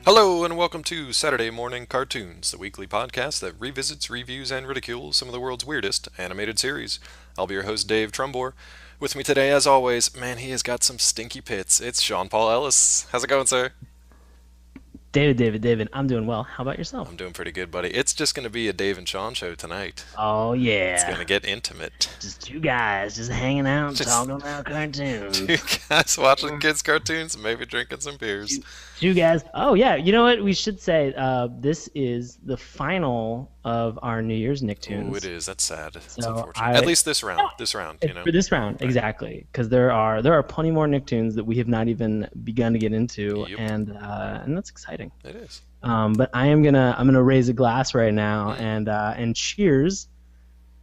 Hello, and welcome to Saturday Morning Cartoons, the weekly podcast that revisits, reviews, and ridicules some of the world's weirdest animated series. I'll be your host, Dave Trumbore. With me today, as always, man, he has got some stinky pits. It's Sean Paul Ellis. How's it going, sir? David, I'm doing well. How about yourself? I'm doing pretty good, buddy. It's just going to be a Dave and Sean show tonight. Oh It's going yeah, to get intimate. just two guys just hanging out, Just talking about two cartoons. guys watching kids' cartoons and maybe drinking some beers. Two, two guys. Oh yeah, you know what? We should say this is the final of our New Year's Ooh, it Nicktoons. is. That's sad. It's So unfortunate. At I least this round. This round, you know. for this round Right. exactly because there are plenty more Nicktoons that we have not even begun to get into, Yep, and that's exciting. it is. But I'm gonna raise a glass right now Mm. and cheers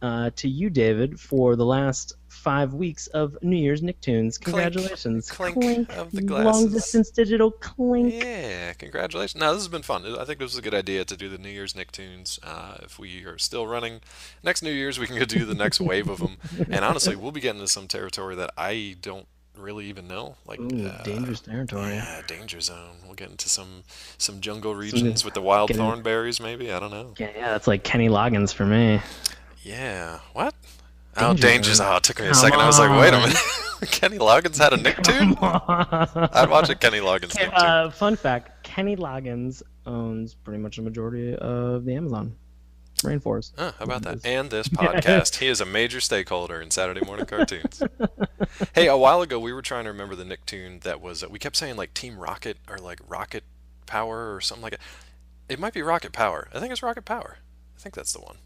to you, David, for the last 5 weeks of New Year's Nicktoons. Clink, Congratulations. clink Clink. of the Long glasses. distance digital clink. Yeah, congratulations. Now, this has been fun. I think this was a good idea to do the New Year's Nicktoons. If we are still running next New Year's, we can go do the next wave of them. And honestly, we'll be getting into some territory that I don't really even know. Like, Ooh, dangerous territory. yeah, danger zone. We'll get into some jungle Some, regions with the wild getting, thornberries, maybe. I don't know. yeah, that's like Kenny Loggins for me. Yeah, what? Oh, Danger dangers. zone. Oh, it took me a Come second. I was like, wait a on. minute. Kenny Loggins had a Come Nicktoon? I'd watch a on. Kenny Loggins Nicktoon. Fun fact: Kenny Loggins owns pretty much a majority of the Amazon rainforest. Huh, how about that? Is- And this Yeah. podcast. He is a major stakeholder in Saturday morning cartoons. Hey, a while ago we were trying to remember the Nicktoon that was. We kept saying like Team Rocket or like Rocket Power or something like that. It might be Rocket Power. I think it's Rocket Power. I think that's the one.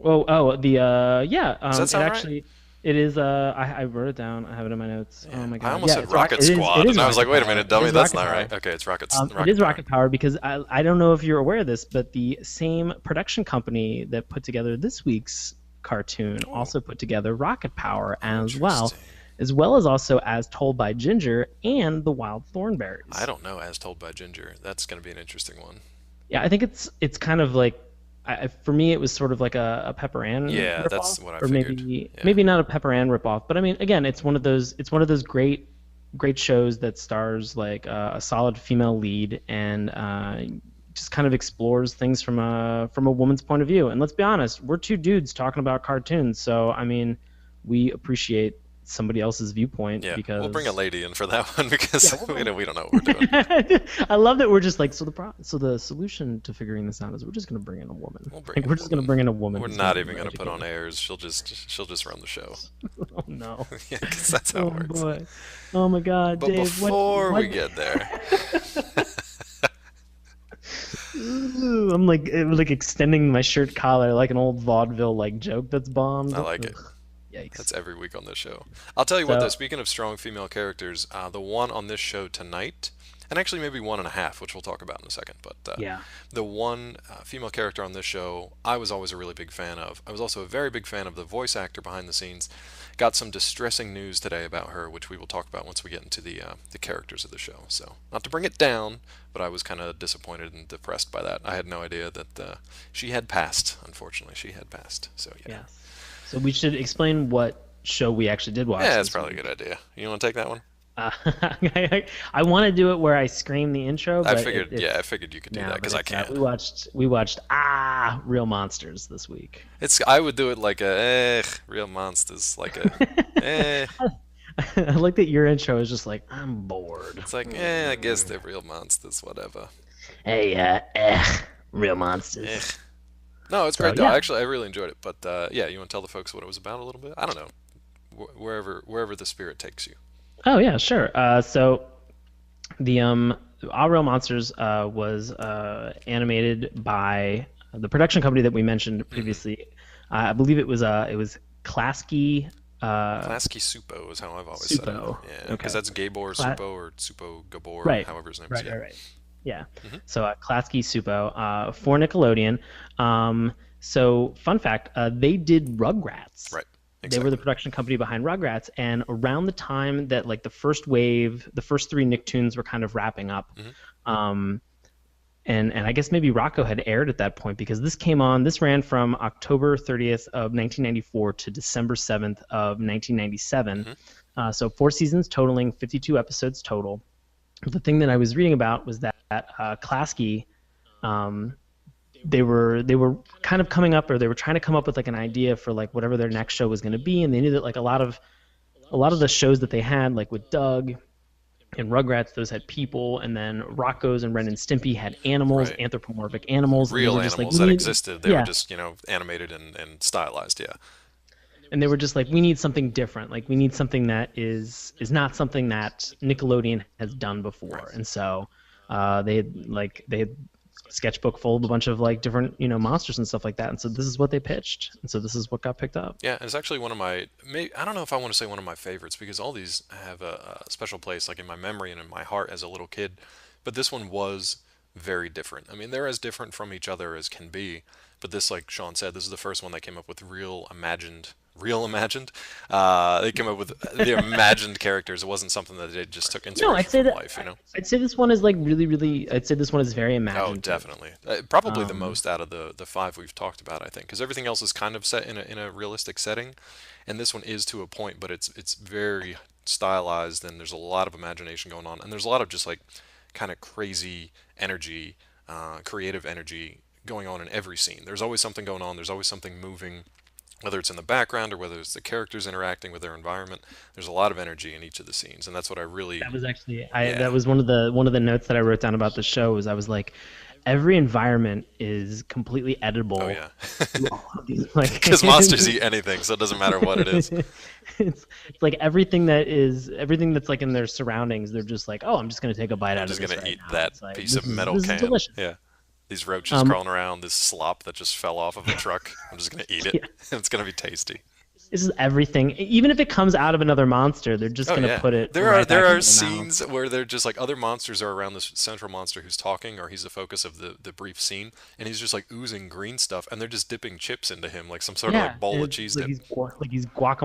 The yeah, Does that it sound right? actually it is I wrote it down. I have it in my notes. Oh Yeah. my I God. almost Yeah, said it's rocket Rocket it Squad, is and I was like, rocket wait a power. minute, It dummy, is that's rocket not power. right. Okay, it's It Rocket is Power. rocket power because I don't know if you're aware of this, but the same production company that put together this week's cartoon Oh, also put together Rocket Power interesting. as well as also as told by Ginger and the Wild I Thornberries. don't know. As told by Ginger, that's going to be an interesting one. Yeah, I think it's kind of like for me it was sort of like a Pepper Ann Yeah, ripoff, that's what I or figured. maybe Yeah. maybe not a Pepper Ann ripoff, but I mean again it's one of those great shows that stars like a solid female lead and just kind of explores things from a woman's point of view. And let's be honest, we're two dudes talking about cartoons, so I mean we appreciate somebody else's viewpoint Yeah, we'll bring a because lady in for that one yeah, because we'll we don't know what we're doing. I love that we're just like so the solution to figuring this out is we're just gonna bring in a woman. We'll bring Like in we're a just gonna woman. bring in a woman We're who's gonna not be even more going to put on educated. airs. She'll just run the show. Oh no. Yeah, because that's how Oh it works. boy. Oh my God, But Dave. before What? we get there, Ooh, I'm like extending my shirt collar like an old vaudeville like joke that's bombed. I like it. Ugh, That's yikes. every week on this show. I'll tell you what, though. So Speaking of strong female characters, the one on this show tonight, and actually maybe one and a half, which we'll talk about in a second. But yeah. the one female character on this show, I was always a really big fan of. I was also a very big fan of the voice actor behind the scenes. Got some distressing news today about her, which we will talk about once we get into the characters of the show. So, not to bring it down, but I was kind of disappointed and depressed by that. I had no idea that she had passed. Unfortunately, she had passed. So yeah, Yes. So we should explain what show we actually did watch yeah, it's this probably a good week. idea. You want to take that one? I want to do it where I scream the intro, I but figured, yeah, I it's figured you could do that no, but because I it's can't. we watched Real Monsters this week. I would do it like a real monsters, like a eh. I like that your intro is just like I'm bored. It's like I guess they're real monsters, whatever. Hey, Real Eh. Monsters. No, it's So great though. yeah. Actually, I really enjoyed it. But yeah, you want to tell the folks what it was about a little bit? I don't know. Wherever the spirit takes you. Oh yeah, sure. So the All Real Monsters was animated by the production company that we mentioned Hmm. previously. I believe it was Klasky Klasky Supo is how I've always said it. Supo. Yeah, because Okay. that's Gabor Cla- Supo or Supo Gabor, right, however his name is. right, Yeah. right, right. Yeah. Hmm. So Klasky Supo for Nickelodeon. So fun fact, they did Rugrats. Right. They were the Exactly. production company behind Rugrats, and around the time that like the first wave, the first three Nicktoons were kind of wrapping up, Hmm. um, and I guess maybe Rocco had aired at that point because this came on. This ran from October 30th of 1994 to December 7th of 1997. Hmm. So 4 seasons totaling 52 episodes total. The thing that I was reading about was that Klasky, um, they were kind of coming up, or they were trying to come up with like an idea for like whatever their next show was going to be, and they knew that like a lot of the shows that they had, like with Doug and Rugrats, those had people, and then Rocco's and Ren and Stimpy had animals, Right. anthropomorphic animals, and they Real were just like, animals we that need, existed. They were yeah, just, animated and stylized. Yeah. and they were just like, we need something different, like we need something that is not something that Nickelodeon has done Right. before, and so they had sketchbook full of a bunch of like different monsters and stuff like that, and so this is what they pitched, and so this is what got picked up. Yeah, it's actually one of my. I don't know if I want to say one of my favorites because all these have a special place, like in my memory and in my heart as a little kid. But this one was very different. I mean, they're as different from each other as can be. But this, like Sean said, this is the first one that came up with real imagined. They came up with the imagined characters. It wasn't something that they just took No, inspiration from life, you know? I'd say this one is like really, really. I'd say this one is very Oh, imaginative. definitely. Probably the Um, most out of the five we've talked about, I think, because everything else is kind of set in a realistic setting, and this one is to a point, but it's very stylized, and there's a lot of imagination going on, and there's a lot of just like kind of crazy energy, creative energy going on in every scene. There's always something going on. There's always something moving, whether it's in the background or whether it's the characters interacting with their environment. There's a lot of energy in each of the scenes, and that's what I really, that was actually I yeah. that was one of the notes that I wrote down about the show. Was I was like, every environment is completely Oh editable yeah. through all of these like Because monsters eat anything, so it doesn't matter what it is. it's like everything that's like in their surroundings. They're just like, oh, I'm just gonna take a bite I'm out of just this gonna right eat now. that It's like piece of this is metal this is can. delicious. Yeah. These roaches Um, crawling around, this slop that just fell off of a truck. I'm just gonna eat it. yeah, And it's gonna be tasty. this is everything. Even if it comes out of another monster, they're just Oh gonna yeah. put it There are right there back are into their mouth. scenes where they're just like other monsters are around this central monster who's talking, or he's the focus of the brief scene, and he's just like oozing green stuff, and they're just dipping chips into him like some sort of Yeah, like bowl and of it's cheese like dip. he's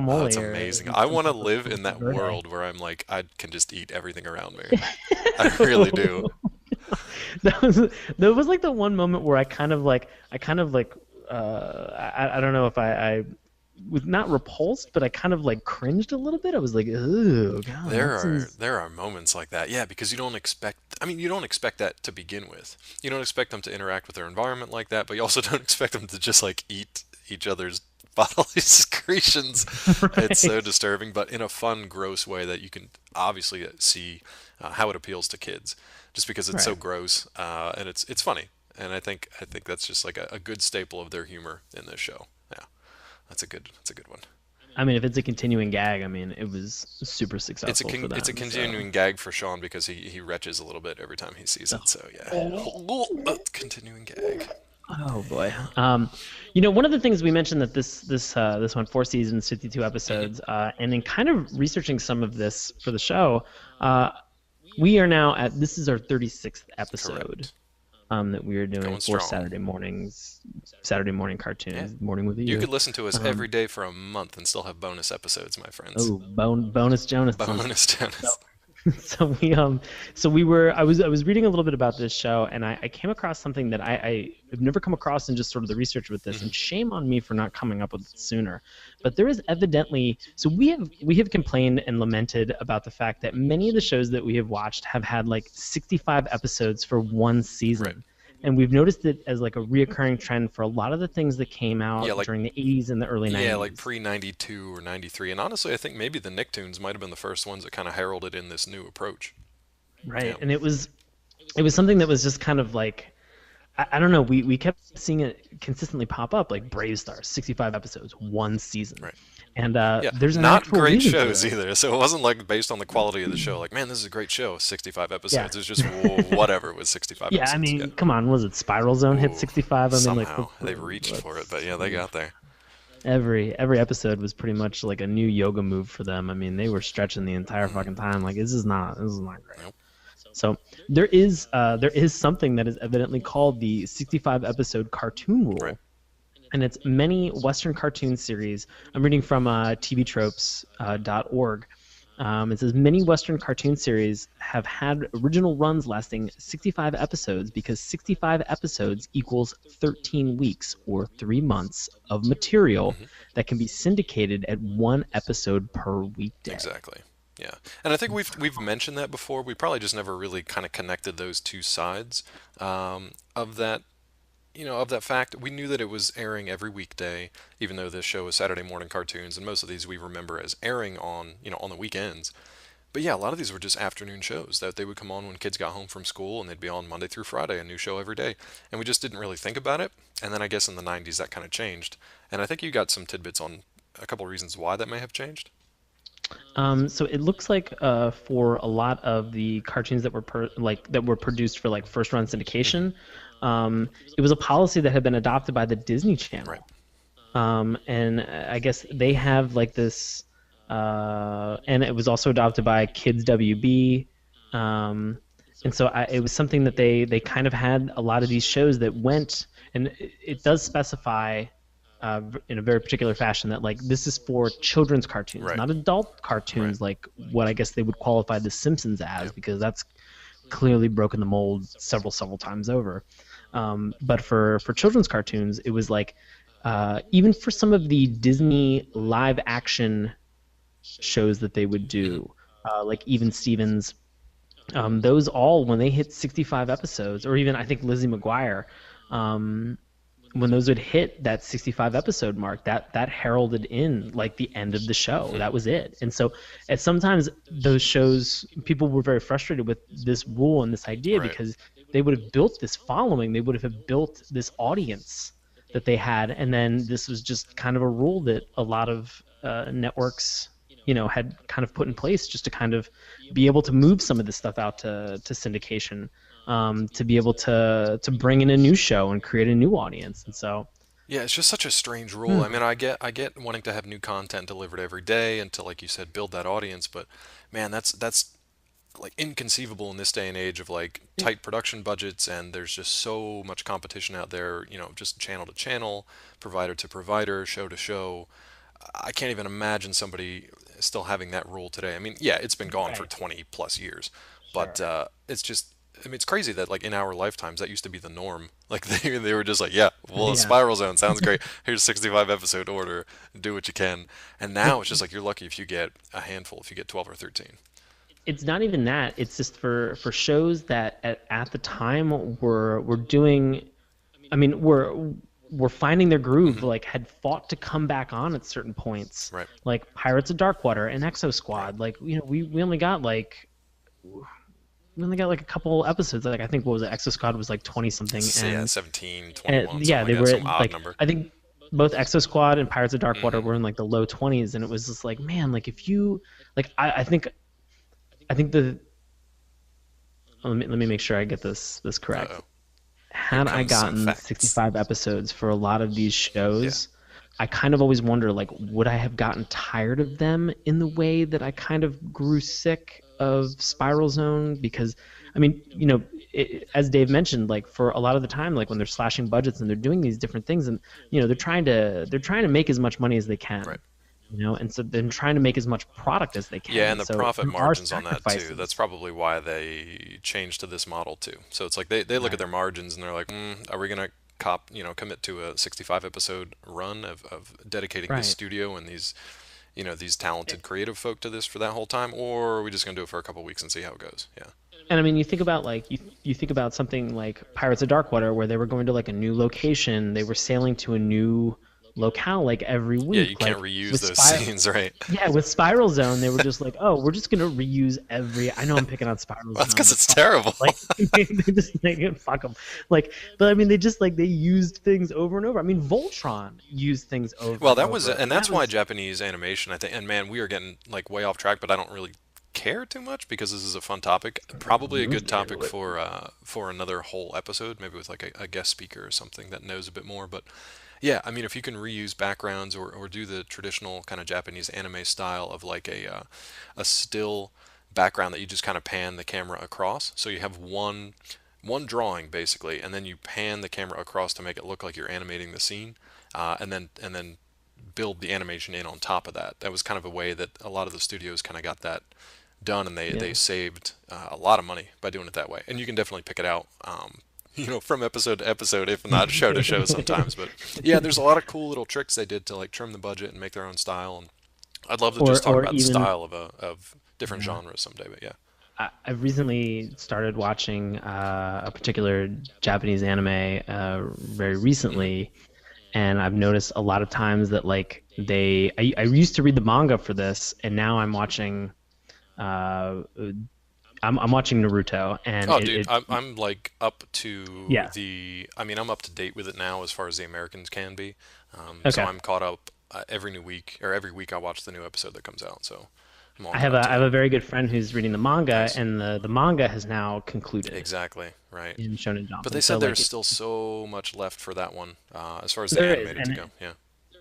Oh, it's guacamole or amazing. I some want to type of live in toasted that verde. world where I'm like I can just eat everything around me. I really do. that was that was like the one moment where I kind of like I don't know if I was not repulsed, but I kind of like cringed a little bit. I was like, oh god, There that are seems there are moments like that, yeah, because you don't expect. I mean, you don't expect that to begin with. You don't expect them to interact with their environment like that, but you also don't expect them to just like eat each other's bodily secretions. It's so right. disturbing, but in a fun, gross way that you can obviously see how it appeals to kids, just because it's so Right. gross and it's funny. And I think that's just like a good staple of their humor in this show. Yeah, that's a good one. I mean, if it's a continuing gag, I mean, it was super It's a successful for it's a them. So, continuing gag for Sean because he retches a little bit every time he sees it. So yeah, continuing gag. oh boy. One of the things we mentioned that this one 4 seasons, 52 Hmm. episodes, and in kind of researching some of this for the show, uh, we are now at this is our 36th episode Correct. that we are doing Going for strong. Saturday morning Yeah. cartoons, morning with You you. could listen to us every Um, day for a month and still have bonus episodes, my friends. oh, bonus Jonas's. Bonus So, Jonas. so we were I was reading a little bit about this show, and I came across something that I have never come across in just sort of the research with this, Hmm. and shame on me for not coming up with it sooner. But there is evidently, so we have complained and lamented about the fact that many of the shows that we have watched have had like 65 episodes for one Right. season. And we've noticed it as like a reoccurring trend for a lot of the things that came Yeah, out like during the 80s and the early yeah, like 90s. pre 92 or 93. And honestly, I think maybe the Nicktoons might have been the first ones that kind of heralded in this new approach. Yeah. Right. And it was something that was just kind of like I don't know. We kept seeing it consistently pop up, like Brave Stars, 65 episodes, one season, Right. and Yeah, there's an not actual great reason for shows this. either. So it wasn't like based on the quality of the show. Like, man, this is a great show. 65 Yeah, episodes. It was just whatever with 65 yeah. I episodes. Yeah. mean, come on, was it Spiral Zone hit Ooh, 65? I mean, like, somehow they reached for it, but yeah, they got there. every episode was pretty much like a new yoga move for them. I mean, they were stretching the entire Hmm. fucking time. Like, this is not great. Nope. So there is something that is evidently called the 65 episode cartoon Right. rule, and it's many Western cartoon series. I'm reading from tvtropes.org. It says many Western cartoon series have had original runs lasting 65 episodes because 65 episodes equals 13 weeks or 3 months of material Hmm. that can be syndicated at one episode per weekday. Exactly. Yeah, and I think we've mentioned that before. We probably just never really kind of connected those two sides of that. Of that fact, we knew that it was airing every weekday, even though this show is Saturday morning cartoons, and most of these we remember as airing on on the weekends. But yeah, a lot of these were just afternoon shows that they would come on when kids got home from school, and they'd be on Monday through Friday, a new show every day, and we just didn't really think about it. And then I guess in the '90s that kind of changed, and I think you got some tidbits on a couple of reasons why that may have changed. So it looks like for a lot of the cartoons that were that were produced for like first run Hmm. syndication, it was a policy that had been adopted by the Disney Right. Channel. And I guess they have like this, and it was also adopted by Kids WB. And so it was something that they kind of had a lot of these shows that went, and it does specify in a very particular fashion that like this is for children's cartoons, Right. not adult Right. cartoons like what I guess they would qualify The Simpsons as, Yep. because that's clearly broken the mold several times over. But for children's cartoons, it was like even for some of the Disney live action shows that they would Hmm. do, like even Stevens, those all when they hit 65 episodes, or even I think Lizzie McGuire, um, when those would hit that 65 episode mark, that heralded in like the end of the show. Hmm. That was it. And so at sometimes those shows, people were very frustrated with this rule and this idea Right. because they would have built this following, they would have built this audience that they had, and then this was just kind of a rule that a lot of networks had kind of put in place just to kind of be able to move some of this stuff out to syndication, to be able to bring in a new show and create a new audience. And so, Yeah, it's just such a strange rule. I hmm, mean, I get wanting to have new content delivered every day and to, like you said, build that audience, but man, that's like inconceivable in this day and age of like tight production budgets, and there's just so much competition out there, just channel to channel, provider to provider, show to show. I can't even imagine somebody still having that rule today. I mean, yeah, it's been gone for right, 20 plus years, but sure, it's just, I mean, it's crazy that like in our lifetimes that used to be the norm. Like they were just like, yeah, well, a yeah. Spiral Zone sounds great. Here's 65 episode order, do what you can. And now it's just like you're lucky if you get a handful, if you get 12 or 13. It's not even that. It's just for shows that at the time were doing. I mean, were finding their groove. Hmm. Like had fought to come back on at certain points, Right. like Pirates of Darkwater and Exo Right. Squad. Like we only got like a couple episodes. Like I think what was it? Exo Squad was like 20 something, Yeah, and 17, 21, something yeah, like they that, were some odd like number. I think both Exo Squad and Pirates of Darkwater Hmm. were in like the low 20s, and it was just like man, like if you like I think the let me make sure I get this correct. Uh-oh. Here Had I comes some gotten facts. 65 episodes for a lot of these Yeah. shows, I kind of always wonder like would I have gotten tired of them in the way that I kind of grew sick of Spiral Zone? Because I mean, as Dave mentioned, like for a lot of the time, like when they're slashing budgets and they're doing these different things, and they're trying to make as much money as they Right. can, and so they're trying to make as much product as they can, Yeah, and and the so profit there are margins on that too. That's sacrifices. probably why they changed to this model too. So it's like they look at Right. their margins and they're like, are we gonna commit to a 65 episode run of dedicating this Right. studio and these talented creative folk to this for that whole time, or are we just gonna do it for a couple weeks and see how it goes? Yeah. And I mean, you think about like you think about something like Pirates of Darkwater, where they were going to like a new location, they were sailing to a new locale like every Yeah, you week. can't Like reuse with those Spy, scenes, right? yeah, with Spiral Zone, they were just like, oh, we're just gonna reuse every. I know I'm picking on Spiral Well, that's Zone, because but it's fuck 'em. terrible. Like they just like fuck them. Like, but I mean, they just like they used things over and over. I mean, Voltron used things over Well, and that was, over, and and that's that why was Japanese animation, I think, and man, we are getting like way off track, but I don't really care too much because this is a fun topic. Probably a let's good get into topic it. for another whole episode, maybe with like a guest speaker or something that knows a bit more. But yeah, I mean, if you can reuse backgrounds or do the traditional kind of Japanese anime style of like a still background that you just kind of pan the camera across, so you have one drawing basically, and then you pan the camera across to make it look like you're animating the scene, and then build the animation in on top of that. That was kind of a way that a lot of the studios kind of got that done, and they Yeah. saved a lot of money by doing it that way. And you can definitely pick it out, from episode to episode, if not show to show sometimes. But yeah, there's a lot of cool little tricks they did to like trim the budget and make their own style. And I'd love to just talk or about the even style of different Yeah. genres someday. But yeah. I've recently started watching a particular Japanese anime very Hmm. recently, and I've noticed a lot of times that like I used to read the manga for this, and now uh, I'm watching Naruto, and Oh, dude, it I'm like up to yeah. the. I mean, I'm up to date with it now as far as the Americans can be. So Okay. I'm caught up every new week, or every week I watch the new episode that comes out. So I'm all I caught have up a to I have date. a very good friend who's reading the manga, Nice. and the manga has now concluded Exactly. Right. in Shonen Jump, But they and so said there's like still so much left for that one, as far as the there is, animated to and go. Yeah.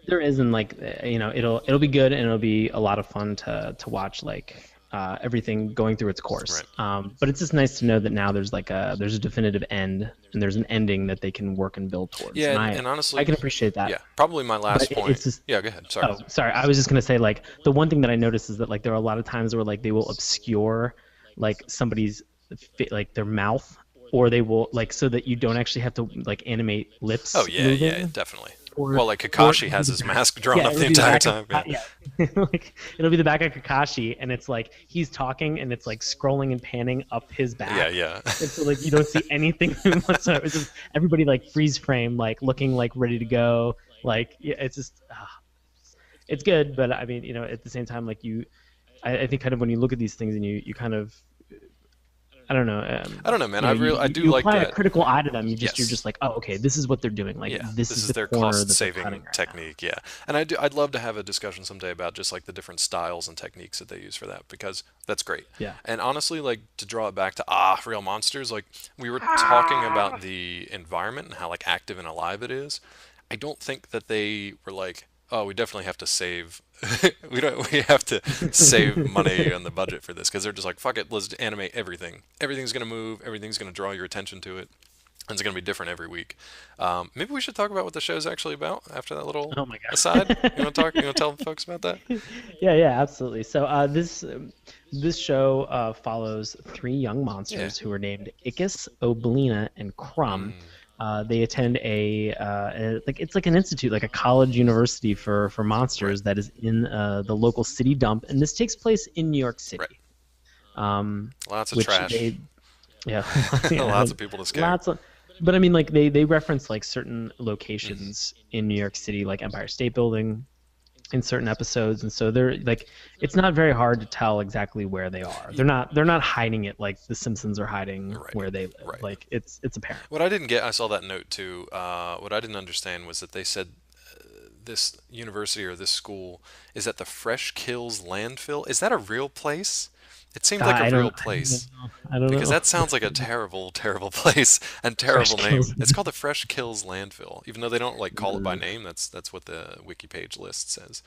there is, and like it'll be good, and it'll be a lot of fun to watch like everything going through its course. Right. But it's just nice to know that now there's a definitive end, and there's an ending that they can work and build towards, Yeah, and and I honestly, can appreciate that. yeah, probably my But last point. it's just Yeah, go ahead. Sorry. oh sorry, I was just gonna say like the one thing that I noticed is that like there are a lot of times where like they will obscure like somebody's like their mouth, or they will like so that you don't actually have to like animate Oh lips yeah, yeah, moving, definitely. or Well, like or Kakashi it'll be has the his back. mask drawn Yeah, up it'll the be the entire back of time. Yeah. yeah, like it'll be the back of Kakashi, and it's like he's talking, and it's like scrolling and panning up his Yeah, back, yeah. and so like you don't see anything whatsoever. It's just everybody like freeze frame, like looking like ready to go. Like yeah, it's just it's good, but I mean, at the same time, like I think kind of when you look at these things and you kind of I don't know. I don't know, man. I do You like apply a that. critical eye to them. You're Yes. just like, oh, okay, this is what they're doing. Like Yeah, this this is is the their corner cost that they're cutting saving right now. technique. Yeah, and I'd love to have a discussion someday about just like the different styles and techniques that they use for that because that's great. Yeah. And honestly, like to draw it back to real monsters, like we were talking about the environment and how like active and alive it is. I don't think that they were like, oh, we definitely have to save. We have to save money on the budget for this because they're just like, fuck it, let's animate everything. Everything's gonna move. Everything's gonna draw your attention to it. And it's going to be different every week. Maybe we should talk about what the show's actually about after that little Oh my aside. You god. want to talk? You want to tell folks about that? Yeah, yeah, absolutely. So this show follows three young Yeah. monsters who are named Ickis, Oblina, and Crumb. Mm, They attend like it's like an institute, like a college university for right. monsters that is in the local city dump, and this takes place in New York Right. City. Um, Lots of which trash. they yeah, yeah, Lots of people to scare. lots of. But I mean, like they reference like certain Hmm. locations in New York City, like Empire State Building, in certain episodes, and so they're like it's not very hard to tell exactly where they are. Y- They're not hiding it like the Simpsons are hiding Right. where they live. Right. Like it's apparent. What I didn't get, I saw that note too. What I didn't understand was that they said this university or this school is at the Fresh Kills landfill. Is that a real place? It seemed like a real I don't place. know. I don't Because know. that sounds like a terrible, terrible place and Fresh terrible name. kills. It's called the Fresh Kills Landfill, even though they don't like call it by name. That's what the wiki page list says.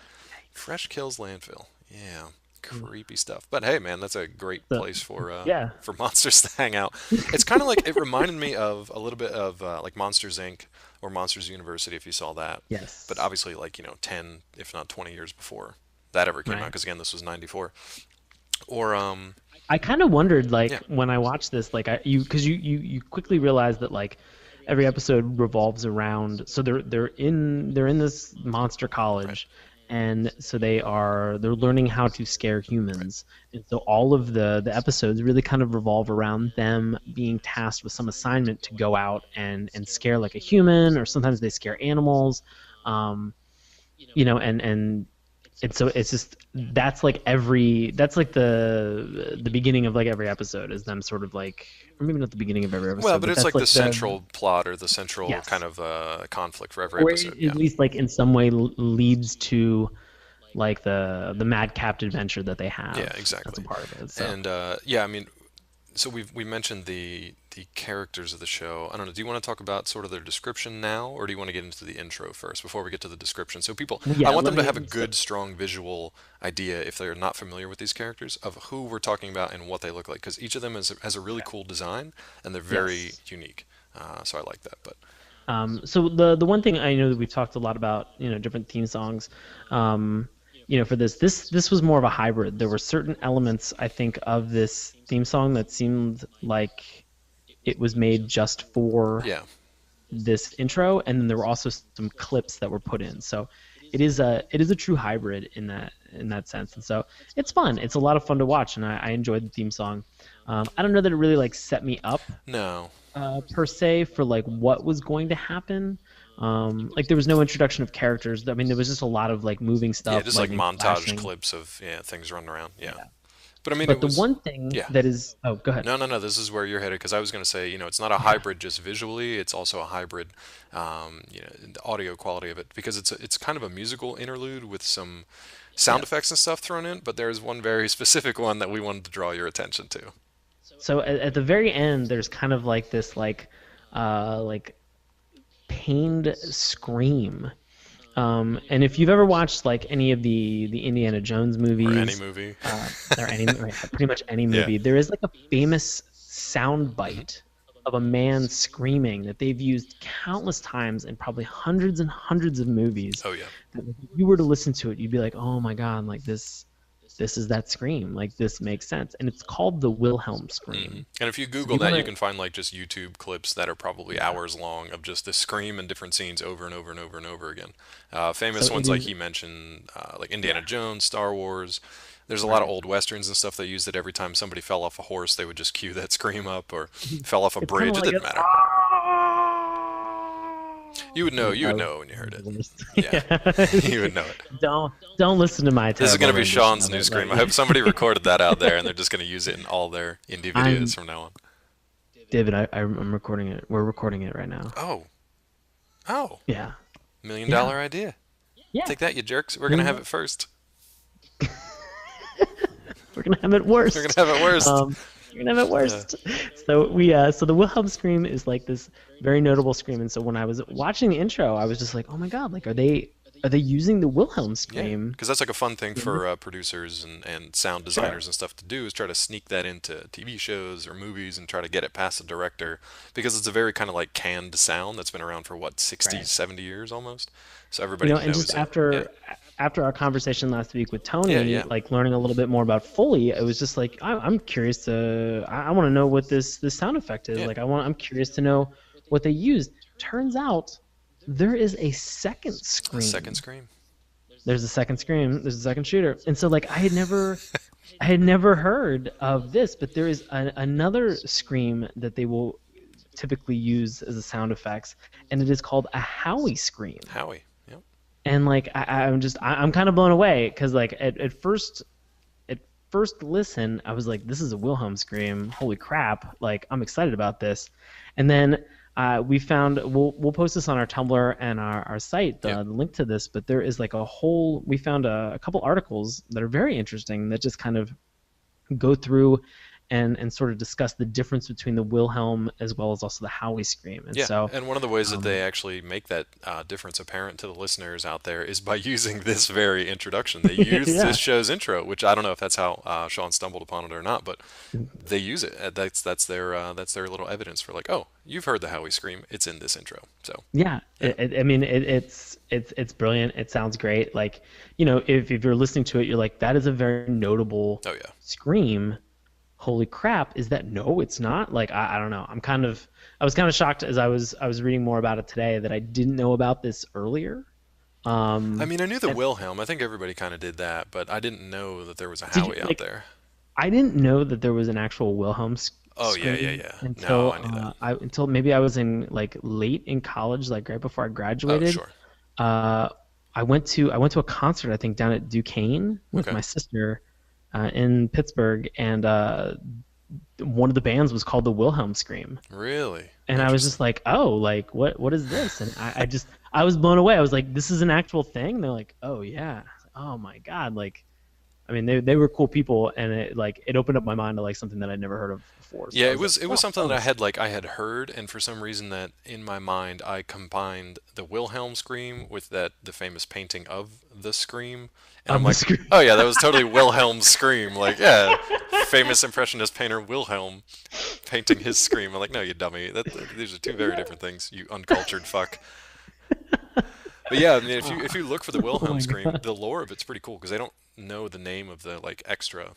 Fresh Kills Landfill. Yeah, creepy stuff. But hey, man, that's a great So, place yeah. for monsters to hang out. It's kind of like it reminded me of a little bit of like Monsters Inc. or Monsters University, if you saw that. But Yes. obviously, like 10, if not 20 years before that ever came out, Right. because again, this was '94. Or I kind of wondered, like, yeah, when I watched this, like, because you quickly realize that, like, every episode revolves around. So they're in this monster right, college, and so they're learning how to scare right. humans, and so all of the episodes really kind of revolve around them being tasked with some assignment to go out and scare like a human, or sometimes they scare animals, um, and so it's just that's like the beginning of like every episode is them sort of like, or maybe not the beginning of every Well, episode, but but it's that's like the like the central plot or the central kind yes, of conflict for every or episode. at Yeah. least like in some way leads to like the madcap adventure that they Yeah, have as exactly. a part of it. So And yeah, I mean, so we mentioned the characters of the show. I don't know. Do you want to talk about sort of their description now, or do you want to get into the intro first before we get to the description? So people, I yeah, want let them to me have a good, strong visual idea if they're not familiar with these characters of who we're talking about and what they look like, because each of them has a really okay. cool design and they're very Yes. unique. So I like that. But So the one thing I know that we've talked a lot about, different theme songs, for this was more of a hybrid. There were certain elements I think of this theme song that seemed like it was made just for yeah, this intro, and then there were also some clips that were put in. So it is a true hybrid in that sense, and so it's fun. It's a lot of fun to watch, and I enjoyed the theme song. I don't know that it really like set me up No. per se for like what was going to happen. Like there was no introduction of characters. I mean, there was just a lot of like moving Yeah, stuff, just like lightning montage flashing. clips of things running around. Yeah. Yeah. But I mean, it But the was. one thing Yeah. that is, oh, go ahead. No, no, no. This is where you're headed because I was going to say, it's not a hybrid just visually. It's also a hybrid, the audio quality of it because it's kind of a musical interlude with some sound effects Yes. and stuff thrown in. But there's one very specific one that we wanted to draw your attention to. So at the very end, there's kind of like this like pained scream. And if you've ever watched like any of the Indiana Jones Or any movies, movie. uh, or any pretty much any Yeah. movie, there is like a famous sound bite of a man screaming that they've used countless times in probably hundreds and hundreds of movies. Oh yeah. That if you were to listen to it, you'd be like, "Oh my God, like this is that scream. Like this makes sense." And it's called the Wilhelm scream. And if you So if Google you that, want you to, can find like just YouTube clips that are probably yeah. hours long of just this scream in different scenes over and over and over and over again. So Famous it ones like is, he mentioned, like Indiana yeah, Jones, Star Wars. There's a lot of right. old westerns and stuff that use it every time somebody fell off a horse, they would just cue that scream up, or fell off a It's kind of bridge. It like didn't a. matter. You would know. Like You would that was know when you heard the it. worst. Yeah, you Yeah. would know it. Don't listen to my This is terrible gonna be rendition Sean's of new it. scream. Like I hope somebody recorded that out there, and they're just gonna use it in all their indie videos I'm from now on. David. I'm recording it. We're recording it right now. Oh, oh, Yeah. million Yeah. dollar idea. Yeah. Take that, you jerks. We're gonna Million have dollars. it first. We're gonna have it We're worst. gonna have it worst. Um, we're gonna have it Yeah. worst. So the Wilhelm scream is like this very notable scream, and so when I was watching the intro, I was just like, oh my God, like are they using the Wilhelm Yeah, scream because that's like a fun thing in this? for producers and sound Sure. designers and stuff to do is try to sneak that into TV shows or movies and try to get it past the director because it's a very kind of like canned sound that's been around for what 60, Right. 70 years almost. So everybody And just knows it. Yeah. after our conversation last week with Yeah, Tony, yeah. like learning a little bit more about Foley, it was just like I'm curious I want to know what this sound effect is. Yeah. Like I'm curious to know what they used. Turns out there is a second A second scream. scream. There's a second scream. There's a second shooter. And so like I had never heard of this, but there is another scream that they will typically use as a sound effects, and it is called a Howie scream. Howie. Yep. And like I'm kind of blown away because like at first listen I was like, this is a Wilhelm scream, holy crap, like I'm excited about this. And then we found, we'll post this on our Tumblr and our site, Yep. the link to this, but there is like we found a couple articles that are very interesting that just kind of go through and sort of discuss the difference between the Wilhelm as well as also the Howie scream. And Yeah, so and one of the ways that they um, actually make that difference apparent to the listeners out there is by using this very introduction. They use this yeah. show's intro, which I don't know if that's how Sean stumbled upon it or not, but they use it. That's their little evidence for like, oh, you've heard the Howie scream. It's in this intro. So Yeah, yeah, I mean, it's brilliant. It sounds great. Like, if you're listening to it, you're like, that is a very notable oh yeah, scream. Holy crap, is that? No, it's not. Like, I don't know. I was kind of shocked as I was reading more about it today that I didn't know about this earlier. I Um, mean, I knew the and Wilhelm. I think everybody kind of did that, but I didn't know that there was a did you Howie out like? there. I didn't know that there was an actual Wilhelm Oh yeah, yeah, scream yeah. No, until I knew that. until maybe I was in like late in college, like right before I Oh graduated. sure. Uh, I went to a concert I think down at Duquesne with Okay. my sister in Pittsburgh, and one of the bands was called the Wilhelm Scream, Really and I was interesting. just like, oh, like what is this? And I was blown away. I was like, this is an actual thing. They're like, oh yeah, oh my God, like I mean they were cool people, and it opened up my mind to like something that I'd never heard of before. So Yeah, I was like, it was oh, something oh, that I had heard, and for some reason that in my mind I combined the Wilhelm scream with the famous painting of the scream, and I'm of the like, scream. oh yeah, that was totally Wilhelm's scream. Like yeah, famous impressionist painter Wilhelm painting his scream. I'm like, no, you dummy. These are two very different things. You uncultured fuck. But yeah, I mean, if you look for the Oh Wilhelm my scream, God. the lore of it's pretty cool because they don't know the name of the like extra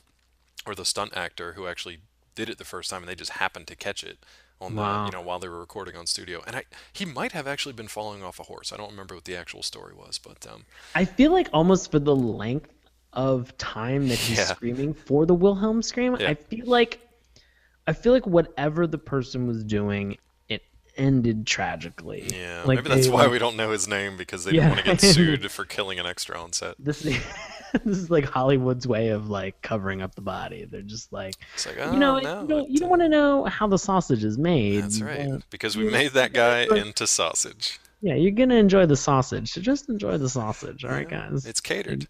or the stunt actor who actually did it the first time, and they just happened to catch it on the Wow. while they were recording on studio. And he might have actually been falling off a horse. I don't remember what the actual story was, but I feel like almost for the length of time that he's yeah, screaming for the Wilhelm scream, yeah, I feel like whatever the person was doing, it ended tragically. yeah. Like Maybe that's they why like we don't know his name because they didn't want yeah, to get sued for killing an extra on set. this this is like Hollywood's way of like covering up the body. They're just like, It's like, oh no, you don't want to know how the sausage is that's made, right, but because we you made that you're gonna guy enjoy, into sausage. yeah, you're gonna enjoy the sausage. So just enjoy the sausage, all right, Yeah, guys. it's Like, catered.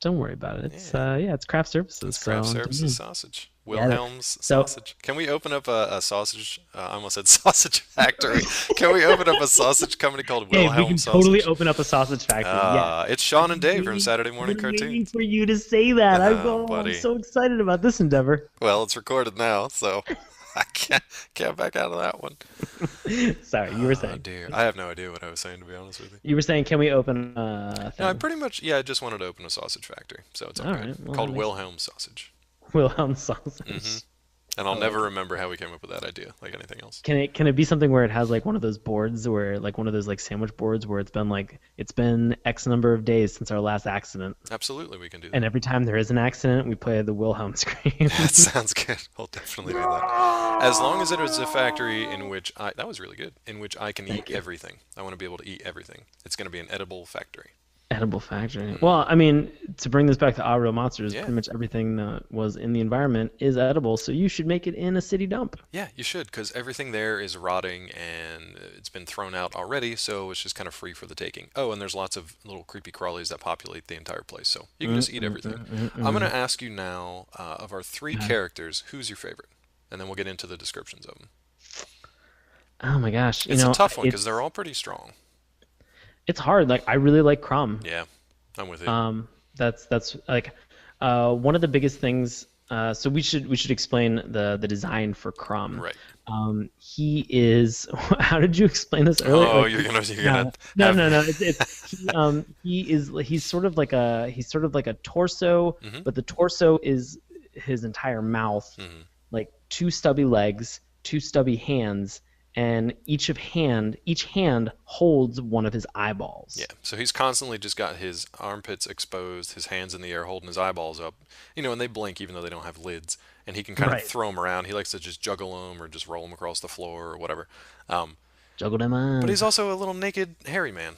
don't worry about it. It's Yeah, yeah, it's craft services. it's craft So services sausage. yeah. Wilhelm's So sausage. Can we open up a sausage? I almost said sausage factory. Can we open up a sausage company called Dave, we Wilhelm can totally Sausage? open up a sausage factory. Yes. It's Sean and Dave from Saturday I've Morning been waiting Cartoons. for you to say that. I'm Buddy. so excited about this endeavor. Well, it's recorded now, so I can't back out of that one. Sorry, you were Oh saying. dear, I have no idea what I was saying to be honest with you. You were saying, can we open a No, I thing? pretty much I just wanted to open a sausage factory, so it's all All good. right. Well, that Called makes Wilhelm Sausage. Wilhelm hmm sausage. And I I'll like never it. remember how we came up with that idea, like anything else. Can it be something where it has like one of those boards where like one of those like sandwich boards where it's been X number of days since our last accident, Absolutely, we can do and that. every time there is an accident, we play the Wilhelm scream. That sounds good. I'll definitely do that. As long as it is a factory in which that was really good, in which I can eat Thank you. everything. I want to be able to eat everything. It's going to be an edible factory. Edible factory. hmm Well, I mean, to bring this back to Our Real Monsters, Yeah. pretty much everything that was in the environment is edible, so you should make it in a city dump. Yeah, you should, because everything there is rotting and it's been thrown out already, so it's just kind of free for the taking. Oh, and there's lots of little creepy crawlies that populate the entire place, so you can Mm, just eat mm, everything. mm, mm, I'm going mm. to ask you now, of our three Yeah. characters, who's your favorite? And then we'll get into the descriptions of them. Oh my gosh, It's a tough one, because they're all pretty strong. it's hard. Like I really like Crumb. Yeah, I'm with you. That's like one of the biggest things. So we should explain the design for Crumb. Right. He is. How did you explain this earlier? Oh, Like, you're no, gonna no, have no, me. no. He's sort of like a torso, hmm but the torso is his entire mouth, hmm like two stubby legs, two stubby hands, and each hand holds one of his eyeballs. Yeah, so he's constantly just got his armpits exposed, his hands in the air holding his eyeballs up, and they blink even though they don't have lids, and he can kind of Right. throw them around. He likes to just juggle them or just roll them across the floor or whatever. Um, Juggle them but on. he's also a little naked, hairy man.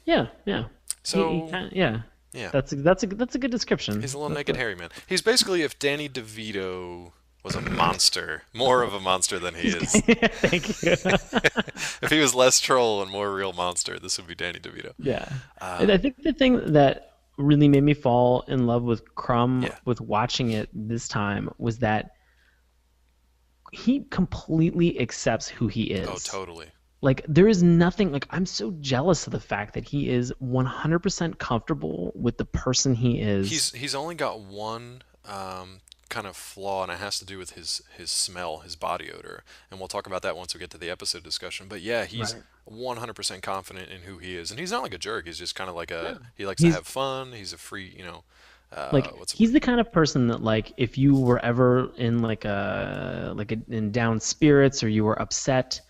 Yeah, yeah. He So, kind yeah. yeah, That's a good description. he's a little naked, hairy man. He's basically if Danny DeVito was a monster, more of a monster than he is. Thank you. If he was less troll and more real monster, this would be Danny DeVito. Yeah. And Uh, I think the thing that really made me fall in love with Crumb yeah. with watching it this time was that he completely accepts who he Oh, is. totally. Like there is nothing like I'm so jealous of the fact that he is 100% comfortable with the person he is. He's only got one kind of flaw, and it has to do with his smell, his body odor, and we'll talk about that once we get to the episode discussion. But yeah, he's Right. 100% confident in who he is, and he's not like a jerk. He's just kind of like Yeah. he likes to He's have fun. He's a free, like what's the he's word? the kind of person that like if you were ever in in down spirits or you were upset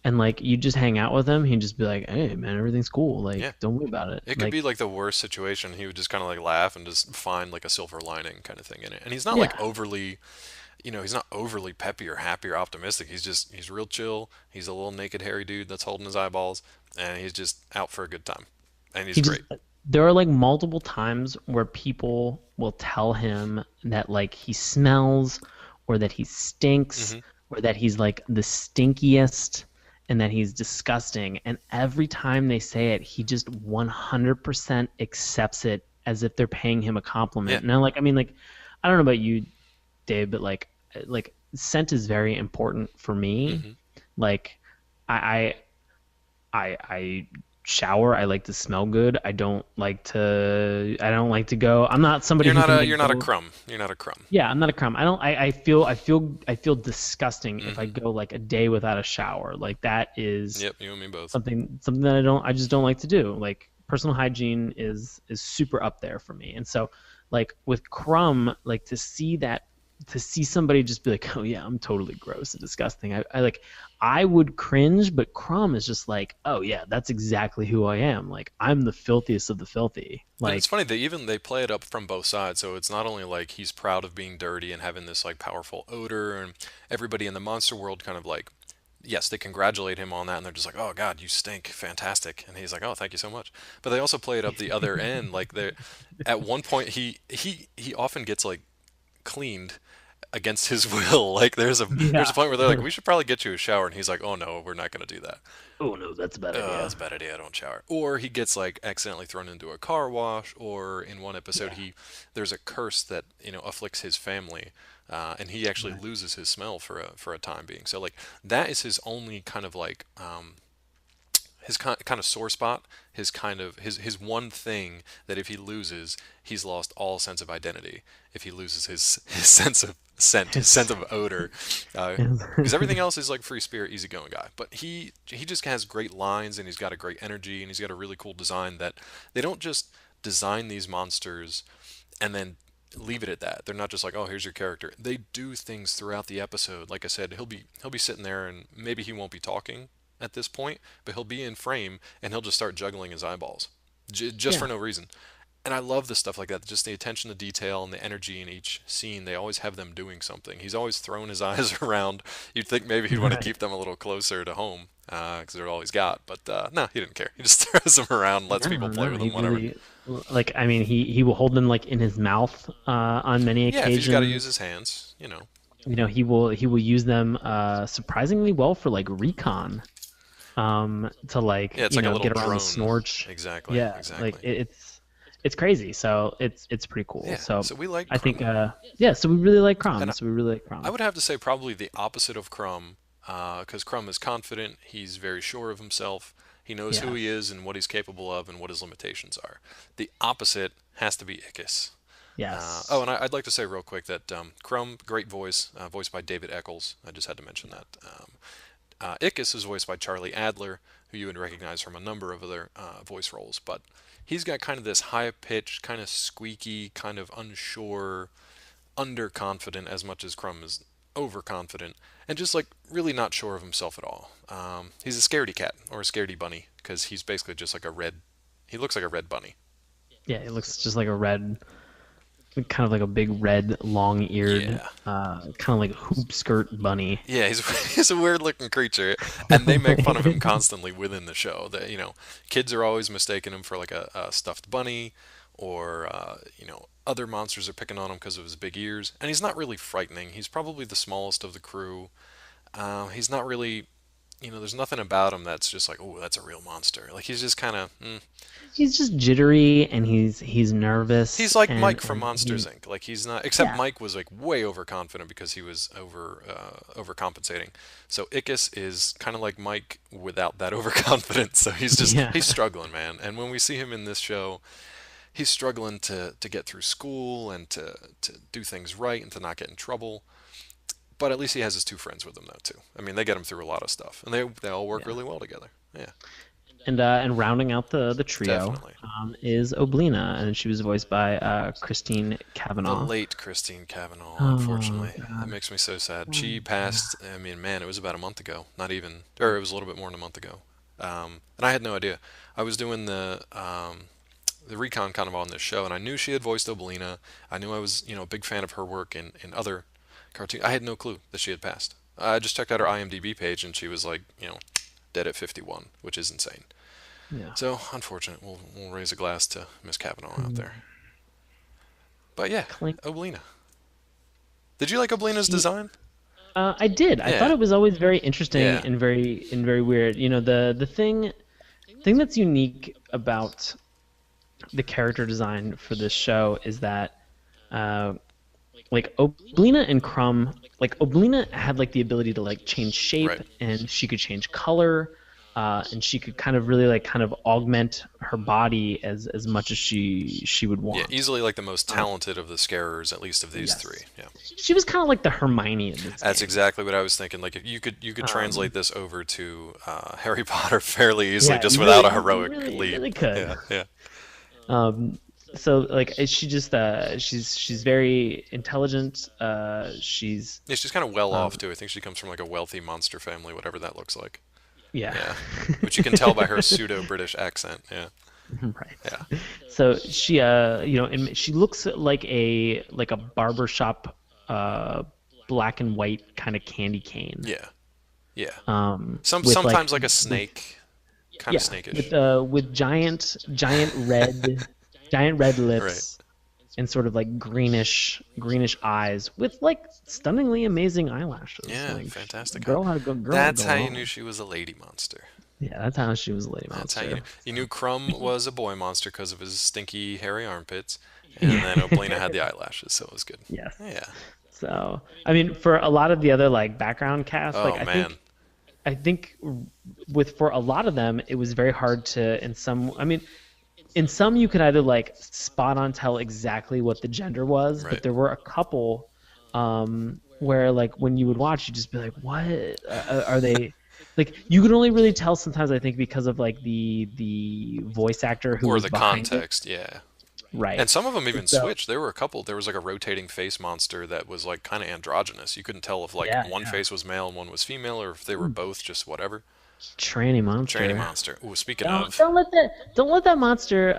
and like you just hang out with him, he'd just be like, "Hey man, everything's cool. Yeah, Like don't worry about it." it could Like be like the worst situation. He would just kind of like laugh and just find like a silver lining kind of thing in it. And he's not like yeah. overly, he's not overly peppy or happy or optimistic. He's real chill. He's a little naked hairy dude that's holding his eyeballs, and he's just out for a good time. And he's He just great. there are like multiple times where people will tell him that like he smells or that he stinks hmm or that he's like the stinkiest and that he's disgusting. And every time they say it, he just 100% accepts it as if they're paying him a Yeah. compliment. Now, like, I mean, like, I don't know about you, Dave, but like scent is very important for me. hmm Like, I, I shower. I like to smell good. I don't like to. I don't like to go. I'm not somebody who can like You're not a go. crumb. You're not a crumb. Yeah, I'm not a crumb. I don't. I feel disgusting if I hmm go like a day without a shower. Like that is Yep, you and me both. something that I just don't like to do. Like personal hygiene is super up there for me. And so like with Crumb, like to see that to see somebody just be like, oh yeah, I'm totally gross and disgusting. I like, I would cringe, but Crumb is just like, oh yeah, that's exactly who I am. Like I'm the filthiest of the filthy. And it's Like funny they play it up from both sides. So it's not only like he's proud of being dirty and having this like powerful odor, and everybody in the monster world kind of like, yes, they congratulate him on that, and they're just like, "Oh God, you stink, fantastic," and he's like, "Oh, thank you so much." But they also play it up the other end. Like they, at one point, he often gets like cleaned against his will. Like there's a yeah. point where they're like, "We should probably get you a shower," and he's like, "Oh no, we're not gonna do that. Oh no, that's a bad That's idea. a bad idea. I don't shower." Or he gets like accidentally thrown into a car wash, or in one episode Yeah. he there's a curse that afflicts his family, and he actually Right. loses his smell for a time being. So like that is his only kind of like his kind of sore spot, his kind of his one thing that if he loses, he's lost all sense of identity. If he loses his sense of scent, his It's, sense of odor, because everything else is like free spirit, easygoing guy. But he just has great lines, and he's got a great energy, and he's got a really cool design that they don't just design these monsters and then leave it at that. They're not just like, oh, here's your character. They do things throughout the episode. Like I said, he'll be sitting there, and maybe he won't be talking at this point, but he'll be in frame, and he'll just start juggling his eyeballs, just for yeah. no reason. And I love the stuff like that. Just the attention to detail and the energy in each scene. They always have them doing something. He's always throwing his eyes around. You'd think maybe he'd want to Right. keep them a little closer to home because they're all he's got. But no, he didn't care. He just throws them around, lets No, people play no, with he them, whatever. really like. I mean, he will hold them like in his mouth on many Yeah, if he's got to use his occasions. hands. You know, he will use them surprisingly well for like recon. To like Yeah, it's like a little get around the drone. Snorch. Exactly, Yeah, like exactly. it's crazy. So it's pretty cool. Yeah, So so we like I think Crumb. yeah. So we really like And Crom. So we really like I Crom. would have to say probably the opposite of Crumb, because Crumb is confident, he's very sure of himself, he knows who he Yes. is and what he's capable of and what his limitations are. The opposite has to be Ickis. Oh, Yes. and I'd like to say real quick that Crumb, great voice, voiced by David Eccles. I just had to mention that. Ickis is voiced by Charlie Adler, who you would recognize from a number of other voice roles, but he's got kind of this high pitched, kind of squeaky, kind of unsure, underconfident as much as Crumb is overconfident, and just like really not sure of himself at all. He's a scaredy cat or a scaredy bunny because he's basically just like a red. He looks like a red bunny. Yeah, it looks just like a red, kind of like a big red, long-eared, Yeah, kind of like hoop skirt bunny. yeah, he's he's a weird looking creature, and they make fun of him constantly within the show. That kids are always mistaking him for like a stuffed bunny, or other monsters are picking on him because of his big ears, and he's not really frightening. He's probably the smallest of the crew. He's not really, there's nothing about him that's just like, oh, that's a real monster. Like he's just kind of, He's just jittery and he's nervous he's like and Mike from Monsters he Inc. Like he's not, except yeah. Mike was like way overconfident because he was overcompensating. So Ickis is kind of like Mike without that overconfidence. So Yeah. he's struggling, man. And when we see him in this show, he's struggling to get through school and to do things right and to not get in trouble. But at least he has his two friends with him though too. I mean, they get him through a lot of stuff, and they all work Yeah. really well together. Yeah, And rounding out the trio definitely. is Oblina, and she was voiced by Christine The Cavanaugh. late Christine Cavanaugh, Oh unfortunately, that God. makes me so sad. She Yeah. passed. I mean, man, it was about a month ago. Not even, or it was a little bit more than a month ago. And I had no idea. I was doing the recon kind of on this show, and I knew she had voiced Obelina. I knew I was, a big fan of her work in other cartoons. I had no clue that she had passed. I just checked out her IMDb page, and she was like, dead at 51, which is insane. Yeah. So, unfortunate. We'll raise a glass to Miss Cavanaugh out there. Mm. But yeah, Clink. Obelina. Did you like Obelina's She. design? I did. I thought Yeah, it was always very interesting yeah, and very weird. You know, the thing that's unique about the character design for this show is that uh, like Oblina and Crumb, like Oblina had like the ability to like change shape right. and she could change color, and she could kind of really like kind of augment her body as much as she would Yeah, want. easily like the most Uh, talented of the scarers, at least of these three. yes, Yeah, she was kind of like the Hermione of this that's game. exactly what I was thinking. Like if you could translate Um, this over to Harry Potter fairly easily, yeah, just you without really a you heroic really you lead. really could. Yeah, yeah, Um, so like she just she's very intelligent. She's Yeah, she's kind of well off um too. I think she comes from like a wealthy monster family, whatever that looks like. yeah. Yeah, which you can tell by her pseudo British accent. Yeah, Right. yeah, So she and she looks like a barbershop uh black and white kind of candy cane. yeah, yeah. With like Sometimes like a with snake, kind of yeah, snakish. with giant red Right. lips and sort of like greenish eyes with like stunningly amazing eyelashes. Yeah, Like fantastic. girl had a good girl That's go how you knew on. she was a lady monster. Yeah, that's how she was a lady That's how you knew. monster. You So, knew Crumb was a boy monster because of his stinky, hairy armpits, and yeah. then Oblina had the eyelashes, so it was good. Yes. Yeah. So, I mean, for a lot of the other like background cast, like Oh man. I think with for a lot of them, it was very hard to in some. I mean, in some you could either like spot on tell exactly what the gender was, but Right. there were a couple where like when you would watch, you'd just be like, what are they? Like you could only really tell sometimes, I think, because of like the voice actor who Or was the behind it. context, yeah. And Right. some of them And even so switched. There were a couple. There was like a rotating face monster that was like kind of androgynous. You couldn't tell if like yeah, one yeah. face was male and one was female, or if they were Ooh, both just whatever. tranny Tranny monster. monster. Ooh, speaking Don't of, don't let that don't let that monster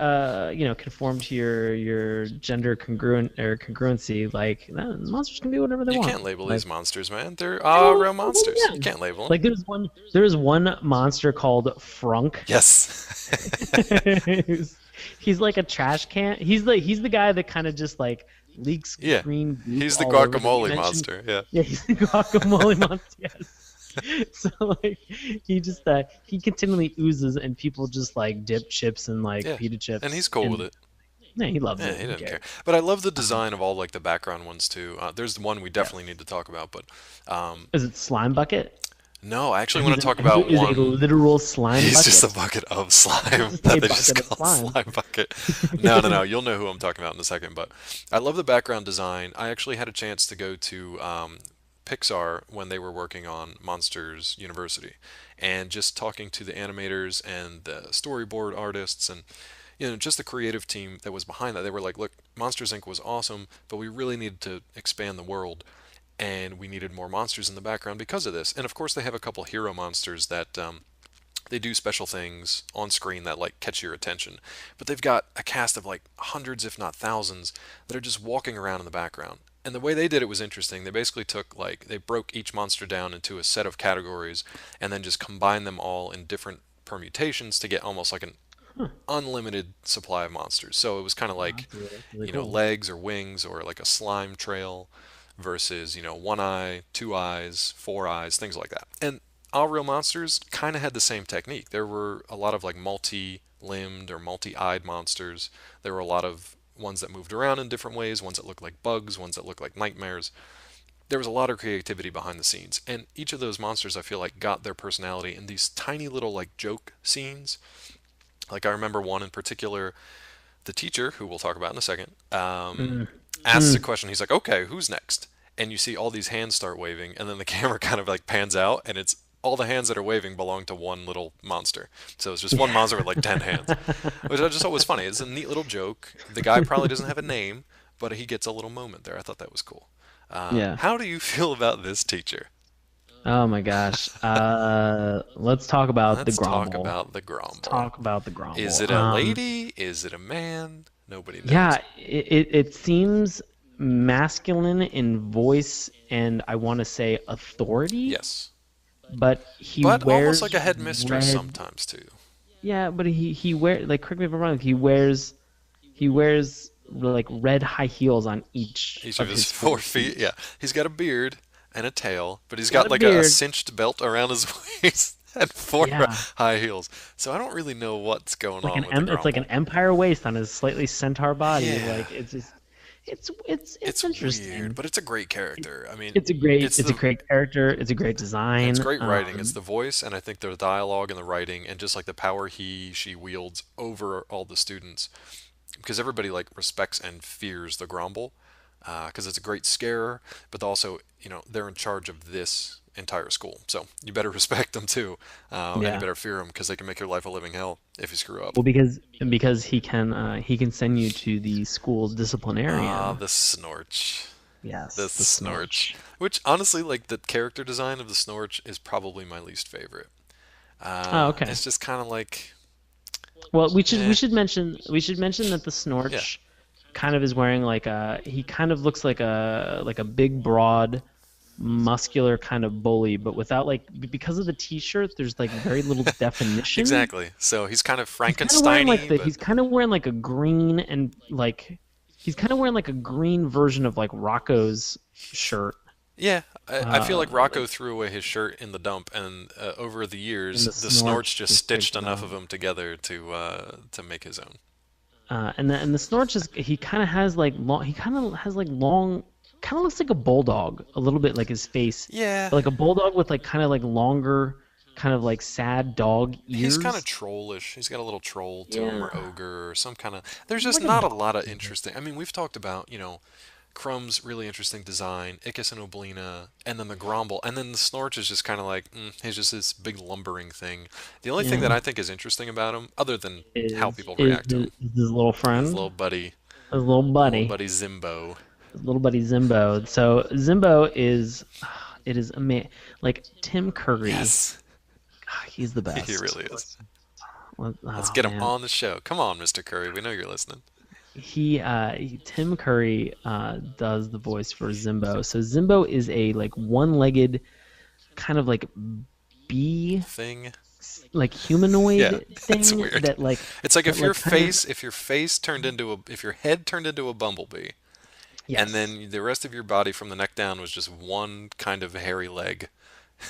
conform to your gender congruency. Like monsters can be whatever they you want. can't label Like these monsters, man. They're well, real monsters. You yeah. can't label them. Like there's one monster called Frunk. Yes. he's, he's like a trash can. He's the guy that kind of just like leaks Yeah. green goop He's the all over. You guacamole mentioned monster. Yeah. yeah, he's the guacamole monster. Yes. So like he continually oozes and people just like dip chips and like Yeah. pita And he's chips cool with and it. yeah, he loves Yeah, it. he Who doesn't care. cares? But I love the Um, design of all like the background ones too. There's the one we definitely yes. need to talk about, but um, Is it Slime Bucket? no, I actually want Who's to talk who about is a one. literal slime He's just a bucket? bucket of He's slime just a that they just bucket of call slime. slime bucket. No, no, no. You'll know who I'm talking about in a second. But I love the background design. I actually had a chance to go to Pixar when they were working on Monsters University, and just talking to the animators and the storyboard artists and just the creative team that was behind that. They were like, look, Monsters Inc. was awesome, but we really needed to expand the world, and we needed more monsters in the background because of this. And of course, they have a couple hero monsters that they do special things on screen that like catch your attention. But they've got a cast of like hundreds, if not thousands, that are just walking around in the background. And the way they did it was interesting. They basically took like they broke each monster down into a set of categories and then just combined them all in different permutations to get almost like an Huh. unlimited supply of monsters. So it was kind of Oh, like, that's really cool. legs or wings or like a slime trail versus, one eye, two eyes, four eyes, things like that. And All Real Monsters kind of had the same technique. There were a lot of like multi-limbed or multi-eyed monsters. There were a lot of ones that moved around in different ways, ones that looked like bugs, ones that looked like nightmares. There was a lot of creativity behind the scenes, and each of those monsters I feel like got their personality in these tiny little like joke scenes. Like I remember one in particular, the teacher, who we'll talk about in a second, Mm. asks a Mm. question. He's like, "Okay, who's next?" And you see all these hands start waving, and then the camera kind of like pans out, and it's all the hands that are waving belong to one little monster. So it's just one Yeah. monster with like 10 hands, which I just thought was funny. It's a neat little joke. The guy probably doesn't have a name, but he gets a little moment there. I thought that was cool. Yeah. How do you feel about this teacher? Oh my gosh. Let's talk about the Let's talk Grumble. about the Let's Grumble. talk about the Is Grumble. it a lady? Is it a man? Nobody knows. Yeah, it seems masculine in voice and I want to say authority, Yes. but he But almost like wears a headmistress red. sometimes too. Yeah, but he wear like correct me if I'm wrong. He wears like red high heels on each Each of of his his four four feet. Yeah. feet. He's got a beard and a tail, but he's Got got a like a beard. cinched belt around his waist and four Yeah, high heels. So I don't really know what's going like an on with the it's like an Grumble. empire waist on his slightly centaur body. Yeah. Like it's just it's It's weird, interesting. but it's a great character. I mean, It's a great it's it's a the great character. It's a great it's design. great writing. It's the voice, and I think the dialogue and the writing, and just like the power she wields over all the students, because everybody like respects and fears the Grumble, because it's a great scarer, but also they're in charge of this entire school. So you better respect them too, and you Yeah. better fear them because they can make your life a living hell if you screw up. Well, because he can send you to the school's Ah, disciplinarian. the Snorch. The Yes, the Snorch. Snorch. Which, honestly, like, the character design of the Snorch is probably my least favorite. Oh, okay. It's just kind of like, Well, eh, we should mention that the yeah. Snorch kind of is wearing like a he kind of looks like a big broad muscular kind of bully, but without like because of the t-shirt, there's like very little definition. Exactly. So he's kind of Frankensteiny, but He's kind of wearing like a green and like he's kind of wearing like a green version of like Rocco's shirt. yeah, I feel like Rocco Like threw away his shirt in the dump, and over the and years, the the Snorch Snorch just just stitched takes it enough of on. them together to make his own. And the Snorch is he kind of has like long he kind of has like long kind of looks like a bulldog a little bit like his face, Yeah, but like a bulldog with like kind of like longer kind of like sad dog he's kind of ears. trollish. He's got a little troll to him, Yeah, or ogre, or some kind of. There's just like a not a dog lot of a little bit. interesting. I mean, we've talked about, Crumb's really interesting design, Ickis and Oblina, and then the Gromble, and then the Snorch is just kind of like, he's just this big lumbering thing. The only thing that Yeah, I think is interesting about him, other than how is people react to him, is his little his friend, his little buddy Zimbo. little buddy Zimbo. So Zimbo is it is amazing. Like Tim Curry, Yes, he's the he best. really is. Let's Oh get him man, on the show. Come on, Mr. Curry. We know you're listening. Tim Curry does the voice for Zimbo. So Zimbo is a like one-legged kind of like bee Thing. like Yeah, humanoid it's thing weird. It's like that like kind of if your face turned into a if your head turned into a bumblebee, and yes. then the rest of your body from the neck down was just one kind of hairy leg,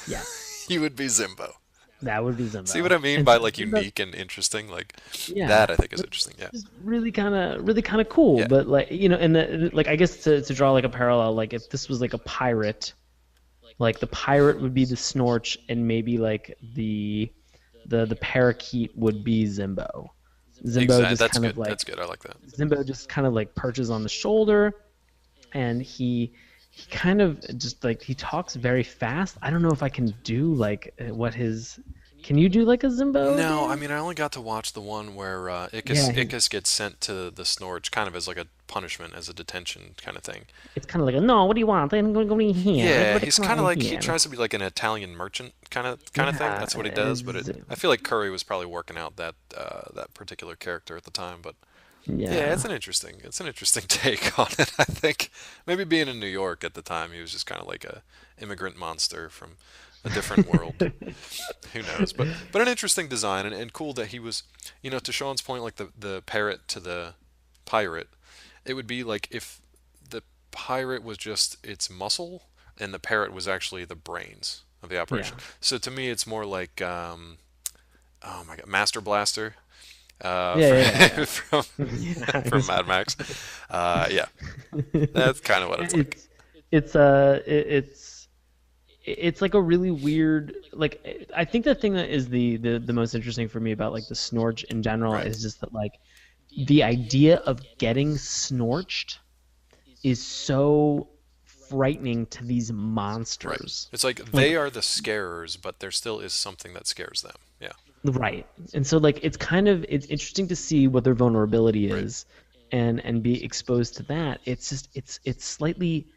Yes. you would be Zimbo. That would be See Zimbo. what I mean And by so like Zimbo unique and interesting? Like yeah. that I think is interesting. Yeah. Just really kind of cool, Yeah. but like and like I guess to draw like a parallel, like if this was like a pirate, like the pirate would be the Snorch and maybe like the parakeet would be Zimbo. Zimbo Exactly. just That's kind of good. like That's good. I like that. Zimbo just kind of like perches on the shoulder and he kind of just like he talks very fast. I don't know if I can do like what his can you do like a Zimbo, No, I Dan? mean I only got to watch the one where Yeah, Ickis gets sent to the Snorch, kind of as like a punishment, as a detention kind of thing. it's kind of like no, what do you want? I'm going to go in here. Yeah, Everybody he's come kind out of in like he here. tries to be like an Italian merchant kind of thing. Yeah, That's what he does. But I feel like Curry was probably working out that particular character at the time. But yeah, yeah. it's an interesting take on it. I think maybe being in New York at the time, he was just kind of like a immigrant monster from a different world. Who knows? But an interesting design, and cool that he was, to Sean's point, like the parrot to the pirate, it would be like if the pirate was just its muscle and the parrot was actually the brains of the Yeah. operation. So to me, it's more like oh my god, Master Blaster Yeah, yeah, from yeah. from Mad Max. Yeah, that's kind of what it's like. It's it's it's like a really weird like I think the thing that is the most interesting for me about like the Snorch in general Right, is just that like the idea of getting snorched is so frightening to these right. monsters. It's like Like they are the scarers, but there still is something that scares them. Yeah, right. And so like it's interesting to see what their vulnerability right, is and be exposed to that. It's just it's slightly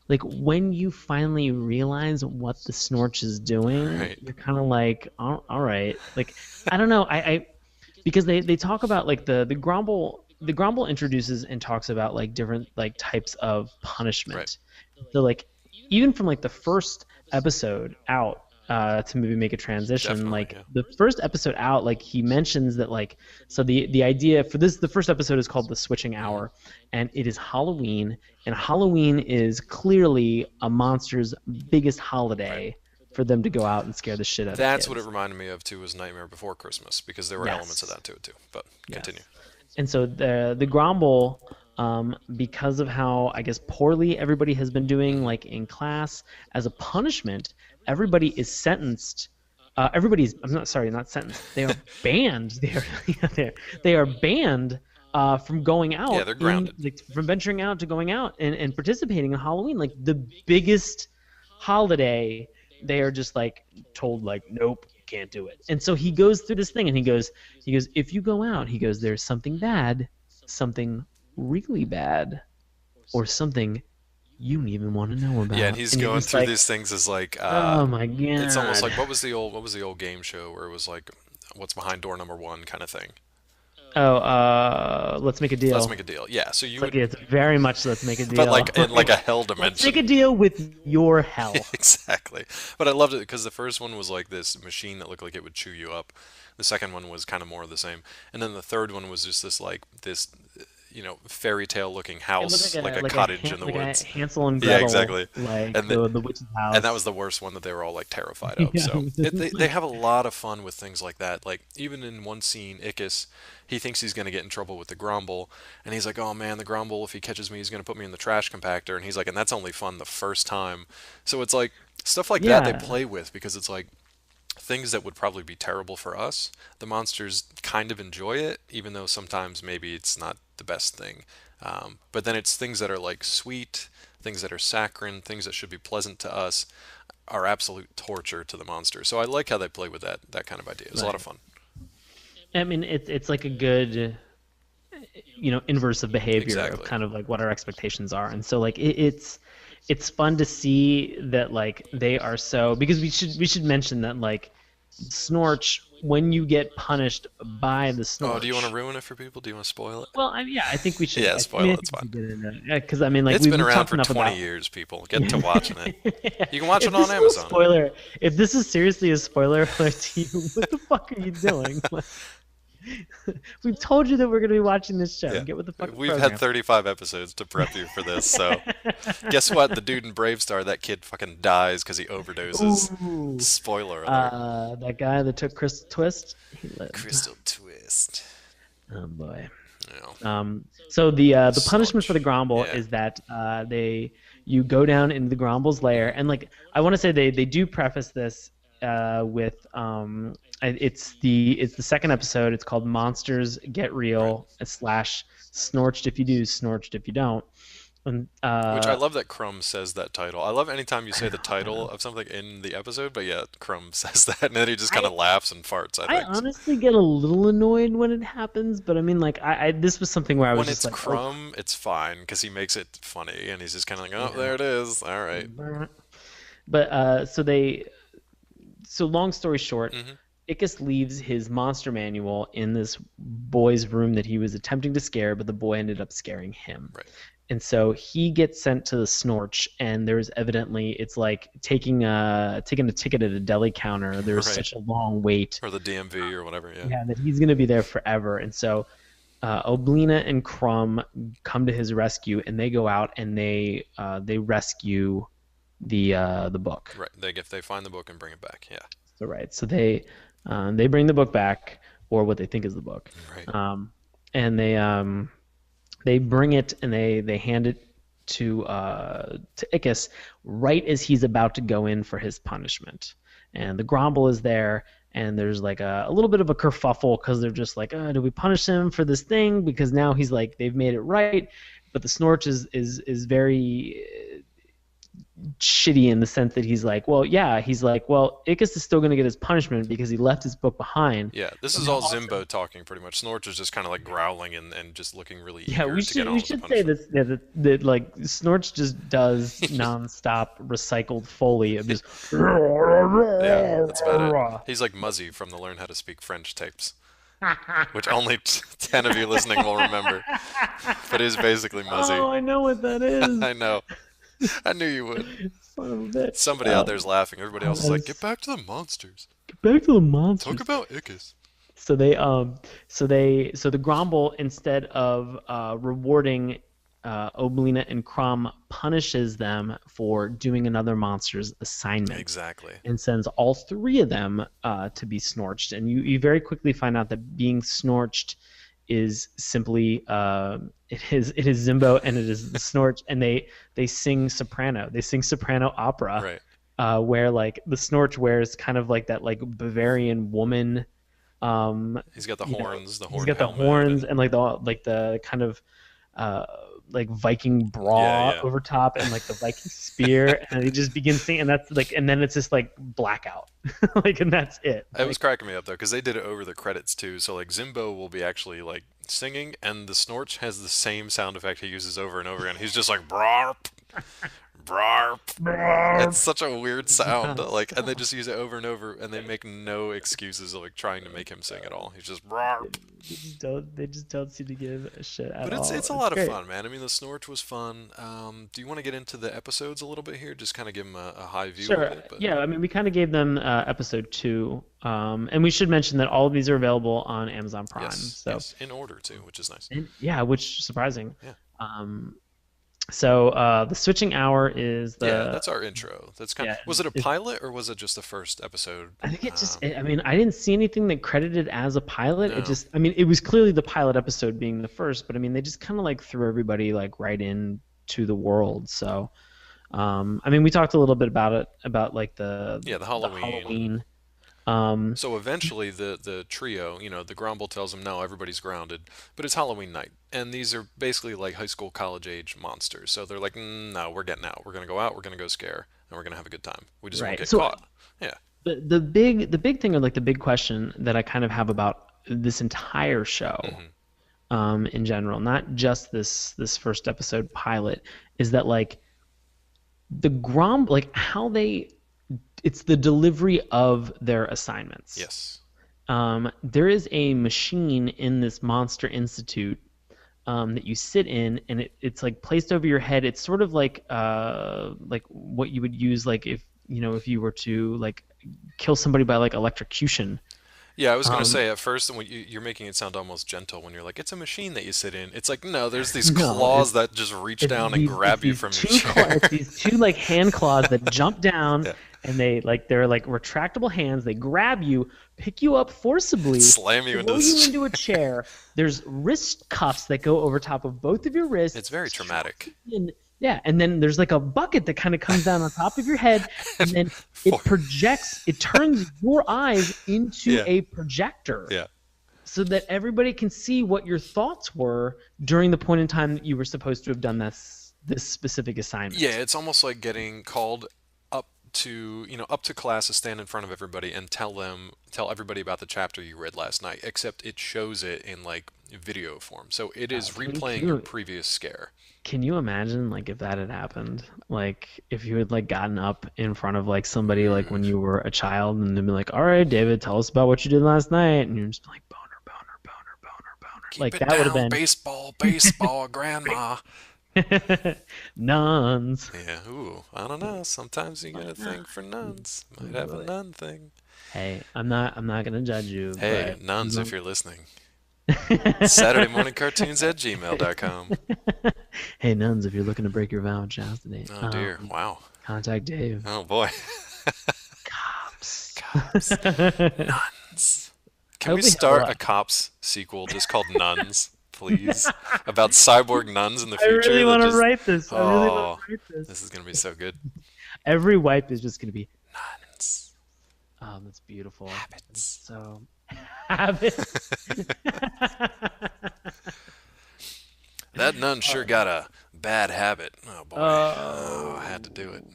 like when you finally realize what the Snorch is doing, right, you're kind of like, all right. Like I don't know. I because they talk about like the Grumble introduces and talks about like different like types of right. punishment. So like even from like the first episode out to maybe make a transition, Definitely, like yeah. the first episode out, like he mentions that like so the idea for this the first episode is called the switching Hmm. hour, and it is Halloween, and Halloween is clearly a monster's biggest Right. holiday for them to go out and scare the shit out of That's what it kids. reminded me of too, was Nightmare Before Christmas, because there were elements of Yes. that to it too. But continue. Yes. And so the Gromble, because of how I guess poorly everybody has been doing, Hmm. like in class, as a punishment, everybody is sentenced. Everybody's I'm not sorry, not sentenced. They are banned. They are banned from going Yeah, out they're in grounded. like from venturing out to going out and participating in Halloween, like the biggest holiday they are just like told like, nope, you can't do it. And so he goes through this thing and he goes, if you go out, he goes, there's something bad, something really bad, or something you don't even want to know Yeah, and about. he's And you're going just through like, these things as like oh my it's almost god. like what was the old game show where it was like what's behind door number one kind of thing. Oh, let's make a Let's deal. make a deal. Yeah, so It's you like would, it's very much let's make a but deal. like in like a hell Let's make dimension. a deal with your hell. Exactly. But I loved it because the first one was like this machine that looked like it would chew you up. The second one was kind of more of the same, and then the third one was just this like this, fairy tale looking It looked house, like a cottage in the like a woods. Hansel and Yeah, Gretel, exactly. like And the, the witch's and that was house. the worst one that they were all like terrified of. Yeah. So they have a lot of fun with things like that. Like even in one scene, Ickis, he thinks he's gonna get in trouble with the Grumble, and he's like, "Oh man, the Grumble, if he catches me, he's gonna put me in the trash compactor." And he's like, "And that's only fun the first time." So it's like stuff like that they Yeah. play with because it's like things that would probably be terrible for us. The monsters kind of enjoy it, even though sometimes maybe it's not the best thing. But then it's things that are like sweet, things that are saccharine, things that should be pleasant to us are absolute torture to the monster. So I like how they play with that kind of idea. It's a lot of Right. fun. I mean, it's like a good, inverse of behavior of Exactly. kind of like what our expectations are. And so like it's fun to see that like they are so, because we should mention that like Snorch, when you get punished by the Oh, do you want to Snorch. ruin it for people? Do you want to spoil it? Well, yeah, I think we should. Yeah, spoil it. I It's think we fine. should get into it. Yeah, because I mean, like It's been we've around talked for enough 20 about. years, people. Get to watching it. You can watch it If on this is a Amazon. spoiler, if this is seriously a spoiler alert to you, what the fuck are you doing? Like, we've told you that we're going to be watching this show. Yeah. Get with the fucking We've had program. 35 episodes to prep you for this, so guess what? The dude in Bravestar, that kid fucking dies because he overdoses. Ooh, Spoiler alert. that guy that took Crystal Twist, he lived. Crystal Twist. Oh boy. You So the punishment for the Snorch. Gromble Yeah. is that you go down into the Gromble's lair, and like I want to say they do preface this with it's the second episode. It's called Monsters Get Right. Real slash Snorched if you do, Snorched if you don't. And Which I love that Crumb says that title. I love anytime you say the I title know. of something in the episode, but yeah, Crumb says that, and then he just kind I of laughs and farts, I I think. honestly get a little annoyed when it happens, but I mean, like I this was something where I was When just it's like, oh, Crumb, it's fine because he makes it funny, and he's just kind of like, "Oh, yeah. there it is. All right." But so long story short, Mm-hmm. Ickis leaves his monster manual in this boy's room that he was attempting to scare, but the boy ended up scaring him. Right. And so he gets sent to the Snorch, and there's evidently it's like taking a ticket at a deli counter. There's Right. such a long wait, Or the DMV or whatever. Yeah. yeah, that he's gonna be there forever. And so Oblina and Crumb come to his rescue, and they go out and they rescue the book. Right. They find the book and bring it back. Yeah. So right, so they bring the book back, or what they think is the book, Right. and they bring it and they hand it to Ickis right as he's about to go in for his punishment, and the Gromble is there. And there's like a little bit of a kerfuffle because they're just like, do we punish him for this thing? Because now he's like, they've made it right, but the Snorch is very shitty in the sense that he's like, well, yeah, he's like, well, Ickis is still going to get his punishment because he left his book behind. Yeah. This But is now all also, Zimbo talking pretty much. Snorch is just kind of like growling and just looking really yeah, eager we to get should on we with the should say punishment. this, yeah, that like Snorch just does nonstop recycled Foley of just Yeah, that's about it. He's like Muzzy from the Learn How to Speak French tapes, which only 10 of you listening will remember. But it is basically Muzzy. Oh, I know what that is. I know. I knew you would. Son of a bitch. Somebody out there's laughing. Everybody else is like, get Yes. back to the monsters. Get back to the Talk monsters. about Ickis. So the Gromble, instead of rewarding Oblina and Crumb, punishes them for doing another monster's assignment Exactly. and sends all three of them to be snorched. And you very quickly find out that being snorched is simply it is Zimbo and it is the Snorch, and they sing soprano. They sing soprano opera, Right. where like the Snorch wears kind of like that like Bavarian woman. Um, He's got the you know, horns, the he's horn got the helmet, horns and and like the kind of uh, like Viking Yeah, bra yeah. over top and like the Viking spear, and he just begins singing, and that's like, and then it's just like blackout, like, and that's it. It was Like, cracking me up though because they did it over the credits too. So like Zimbo will be actually like singing, and the Snorch has the same sound effect he uses over and over again. He's just like brarp, brarp. It's such a weird sound, like, and they just use it over and over, and they make no excuses of like trying to make him sing at all. He's just brarp. they just don't seem to give a shit at But it's all. it's a It's lot of great. fun, man. I mean, the Snorch was fun. Do you want to get into the episodes a little bit here? Just kind of give them a high view of Sure. it, but Yeah, I mean, we kind of gave them episode two, and we should mention that all of these are available on Amazon Prime. yes, So, yes, in order too, which is nice. and yeah, which is surprising. Yeah. Um, so the switching hour is Yeah, the that's our intro. That's kind yeah, of, was it a is pilot or was it just the first episode? I think it just I mean, I didn't see anything that credited as a pilot. It No. just I mean, it was clearly the pilot episode being the first, but I mean, they just kind of like threw everybody like right in to the world. So, I mean, we talked a little bit about it about like Yeah, the the Halloween. Halloween. Um, So eventually the trio, the Grumble tells them no, everybody's grounded, but it's Halloween night, and these are basically like high school, college age monsters. So they're like, no, we're getting out. We're gonna go out. We're gonna go scare, and we're gonna have a good time. We just won't right. get So caught. Yeah. the big thing or like the big question that I kind of have about this entire show, Hmm. in general, not just this first episode pilot, is that like the Grom like how they it's the delivery of their assignments. Yes. There is a machine in this Monster Institute that you sit in, and it's like placed over your head. It's sort of like what you would use like if you were to like kill somebody by like electrocution. Yeah, I was gonna Um, say at first, when you're making it sound almost gentle when you're like, it's a machine that you sit in. It's like, no, there's these no, claws that just reach down and it's grab you these from your chair. it's these two like hand claws that jump down, Yeah. and they're like retractable hands. They grab you, pick you up forcibly, Slam you into throw you this. into a chair. There's wrist cuffs that go over top of both of your It's wrists, very strap traumatic. you in. Yeah, and then there's like a bucket that kind of comes down on top of your head, and then For, it turns your eyes into yeah, a projector yeah. so that everybody can see what your thoughts were during the point in time that you were supposed to have done this specific Yeah, assignment. it's almost like getting called up to class to stand in front of everybody and tell everybody about the chapter you read last night, except it shows it in like video form. So it is Can replaying your you previous scare. can you imagine like if that had happened? Like if you had like gotten up in front of like somebody like when you were a child and they'd be like, "All right, David, tell us about what you did last night," and you're just like boner, boner, boner, boner, boner. Keep Like it that would have down, been baseball, baseball, grandma. nuns. Yeah, ooh, I don't know. Sometimes you got a thing for nuns. Might have a nun thing. Hey, I'm not gonna judge you, Hey, but nuns, if you're listening, Saturday morning cartoons at gmail.com. hey, nuns, if you're looking to break your vow of chastity, Oh dear, wow. contact Dave. Oh boy. Cops. Cops. I Nuns. Can hope we we have a start a lot. cops sequel just called Nuns, please? About cyborg nuns in the I future really that want to just. write this. I really want Oh, to write this is this. gonna be so good. Every wipe is just gonna be. Nuns. Oh, that's beautiful. That's Habits. so habits. That nun sure uh, got a bad habit. Oh boy. Oh, I had to oh, do it.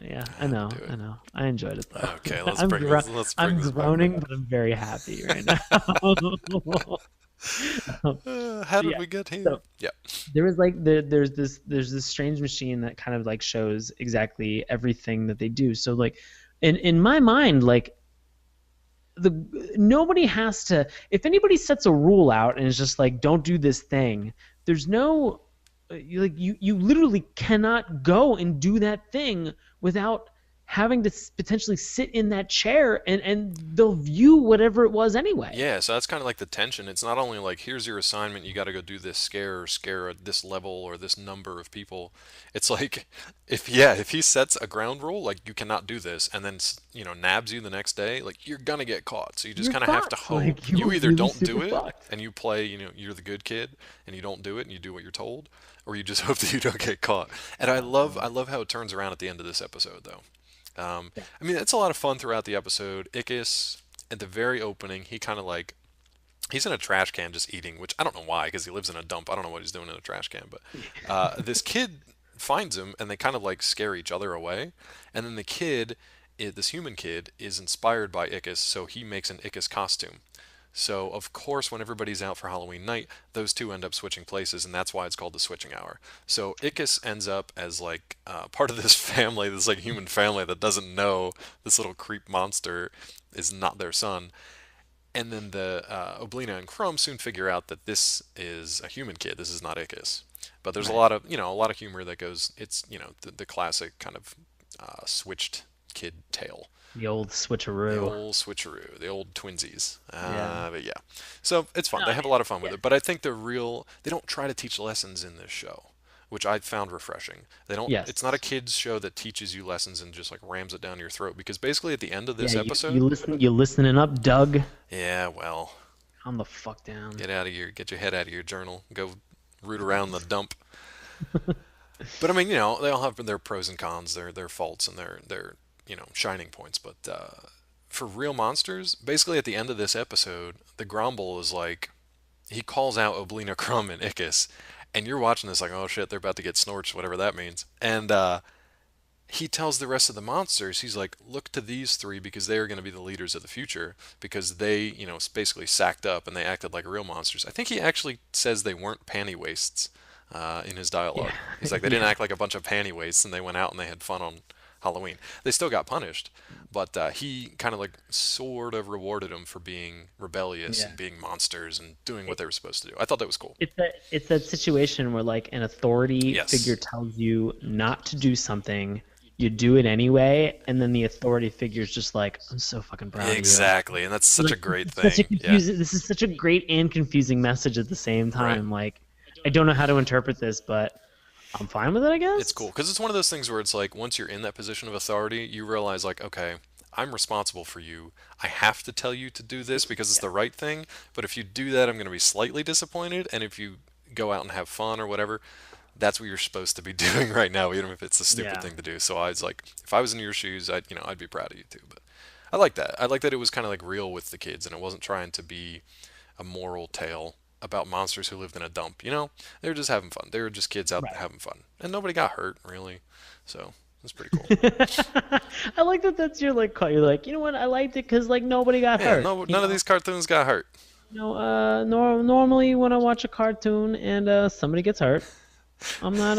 yeah, I I had know, to do I it. know. I enjoyed it though. Okay, let's bring I'm this back around. groaning, but I'm very happy right now. But How did yeah, we get here? so Yeah. there's this strange machine that kind of like shows exactly everything that they do. So like, in my mind, like the nobody has to. If anybody sets a rule out and is just like, don't do this thing, there's no you literally cannot go and do that thing without having to potentially sit in that chair, and they'll view whatever it was anyway. Yeah, so that's kind of like the tension. It's not only like here's your assignment, you got to go do this scare or scare at this level or this number of people. It's like if he sets a ground rule like you cannot do this and then nabs you the next day, like you're gonna get caught. So you just You're kind of have to fucked. hope. Like you You were either really don't super do it fucked. and you play, you're the good kid and you don't do it and you do what you're told, or you just hope that you don't get caught. And I love how it turns around at the end of this episode though. Yeah. I mean, it's a lot of fun throughout the episode. Ickis, at the very opening, he kind of like He's in a trash can just eating, which I don't know why, because he lives in a dump. I don't know what he's doing in a trash can, but this kid finds him, and they kind of like scare each other away. And then the kid, this human kid, is inspired by Ickis, so he makes an Ickis costume. So, of course, when everybody's out for Halloween night, those two end up switching places, and that's why it's called the switching hour. So, Ickis ends up as like part of this family, this like human family that doesn't know this little creep monster is not their son. And then the Oblina and Crumb soon figure out that this is a human kid. This is not Ickis. But there's a Right. lot of a lot of humor that goes. It's the classic kind of switched kid tale. The old The switcheroo. old switcheroo, the old twinsies. Yeah. But yeah, so it's fun. No, They I have a mean, lot of fun with yeah. it. But I think they don't try to teach lessons in this show, which I found refreshing. They don't. It's not a Yes. kids show that teaches you lessons and just like rams it down your throat. Because basically at the end of Yeah, this you episode, listen, you listening up, Doug? yeah, well, Calm the fuck down. get your head out of your journal, go root around the dump. But I mean, they all have their pros and cons, their faults and their shining points. But for real monsters, basically at the end of this episode, the Grumble is like he calls out Oblina, Crumb, and Ickis, and you're watching this like, oh shit, they're about to get snorched, whatever that means. And he tells the rest of the monsters, he's like, look to these three because they are going to be the leaders of the future because they, basically sacked up and they acted like real monsters. I think he actually says they weren't panty wastes in his Yeah, dialogue. He's like, they didn't yeah, act like a bunch of panty wastes and they went out and they had fun on Halloween. They still got punished, but he kind of like sort of rewarded them for being rebellious yeah. and being monsters and doing what they were supposed to do. I thought that was cool. It's that situation where like an authority figure Yes. tells you not to do something, you do it anyway, and then the authority figure is just like, I'm so fucking proud of you. Exactly, and that's such a Like great thing. Yeah. this is such a great and confusing message at the same Right. time. Like, I don't know how to interpret this, but I'm fine with it, I It's cool guess. because it's one of those things where it's like once you're in that position of authority, you realize like, okay, I'm responsible for you. I have to tell you to do this because it's Yeah. the right thing. But if you do that, I'm going to be slightly disappointed. And if you go out and have fun or whatever, that's what you're supposed to be doing right now, even if it's a stupid Yeah. thing to do. So I was like, if I was in your shoes, I'd be proud of you too. But I like that. I like that it was kind of like real with the kids, and it wasn't trying to be a moral tale about monsters who lived in a dump. They were just having fun. They were just kids out Right. having fun, and nobody got hurt really. So it's pretty cool. I like that that's your like call. You're like, you know what? I liked it because like nobody got Yeah, hurt. no, none of these cartoons got hurt. Normally when I watch a cartoon and somebody gets hurt, I'm not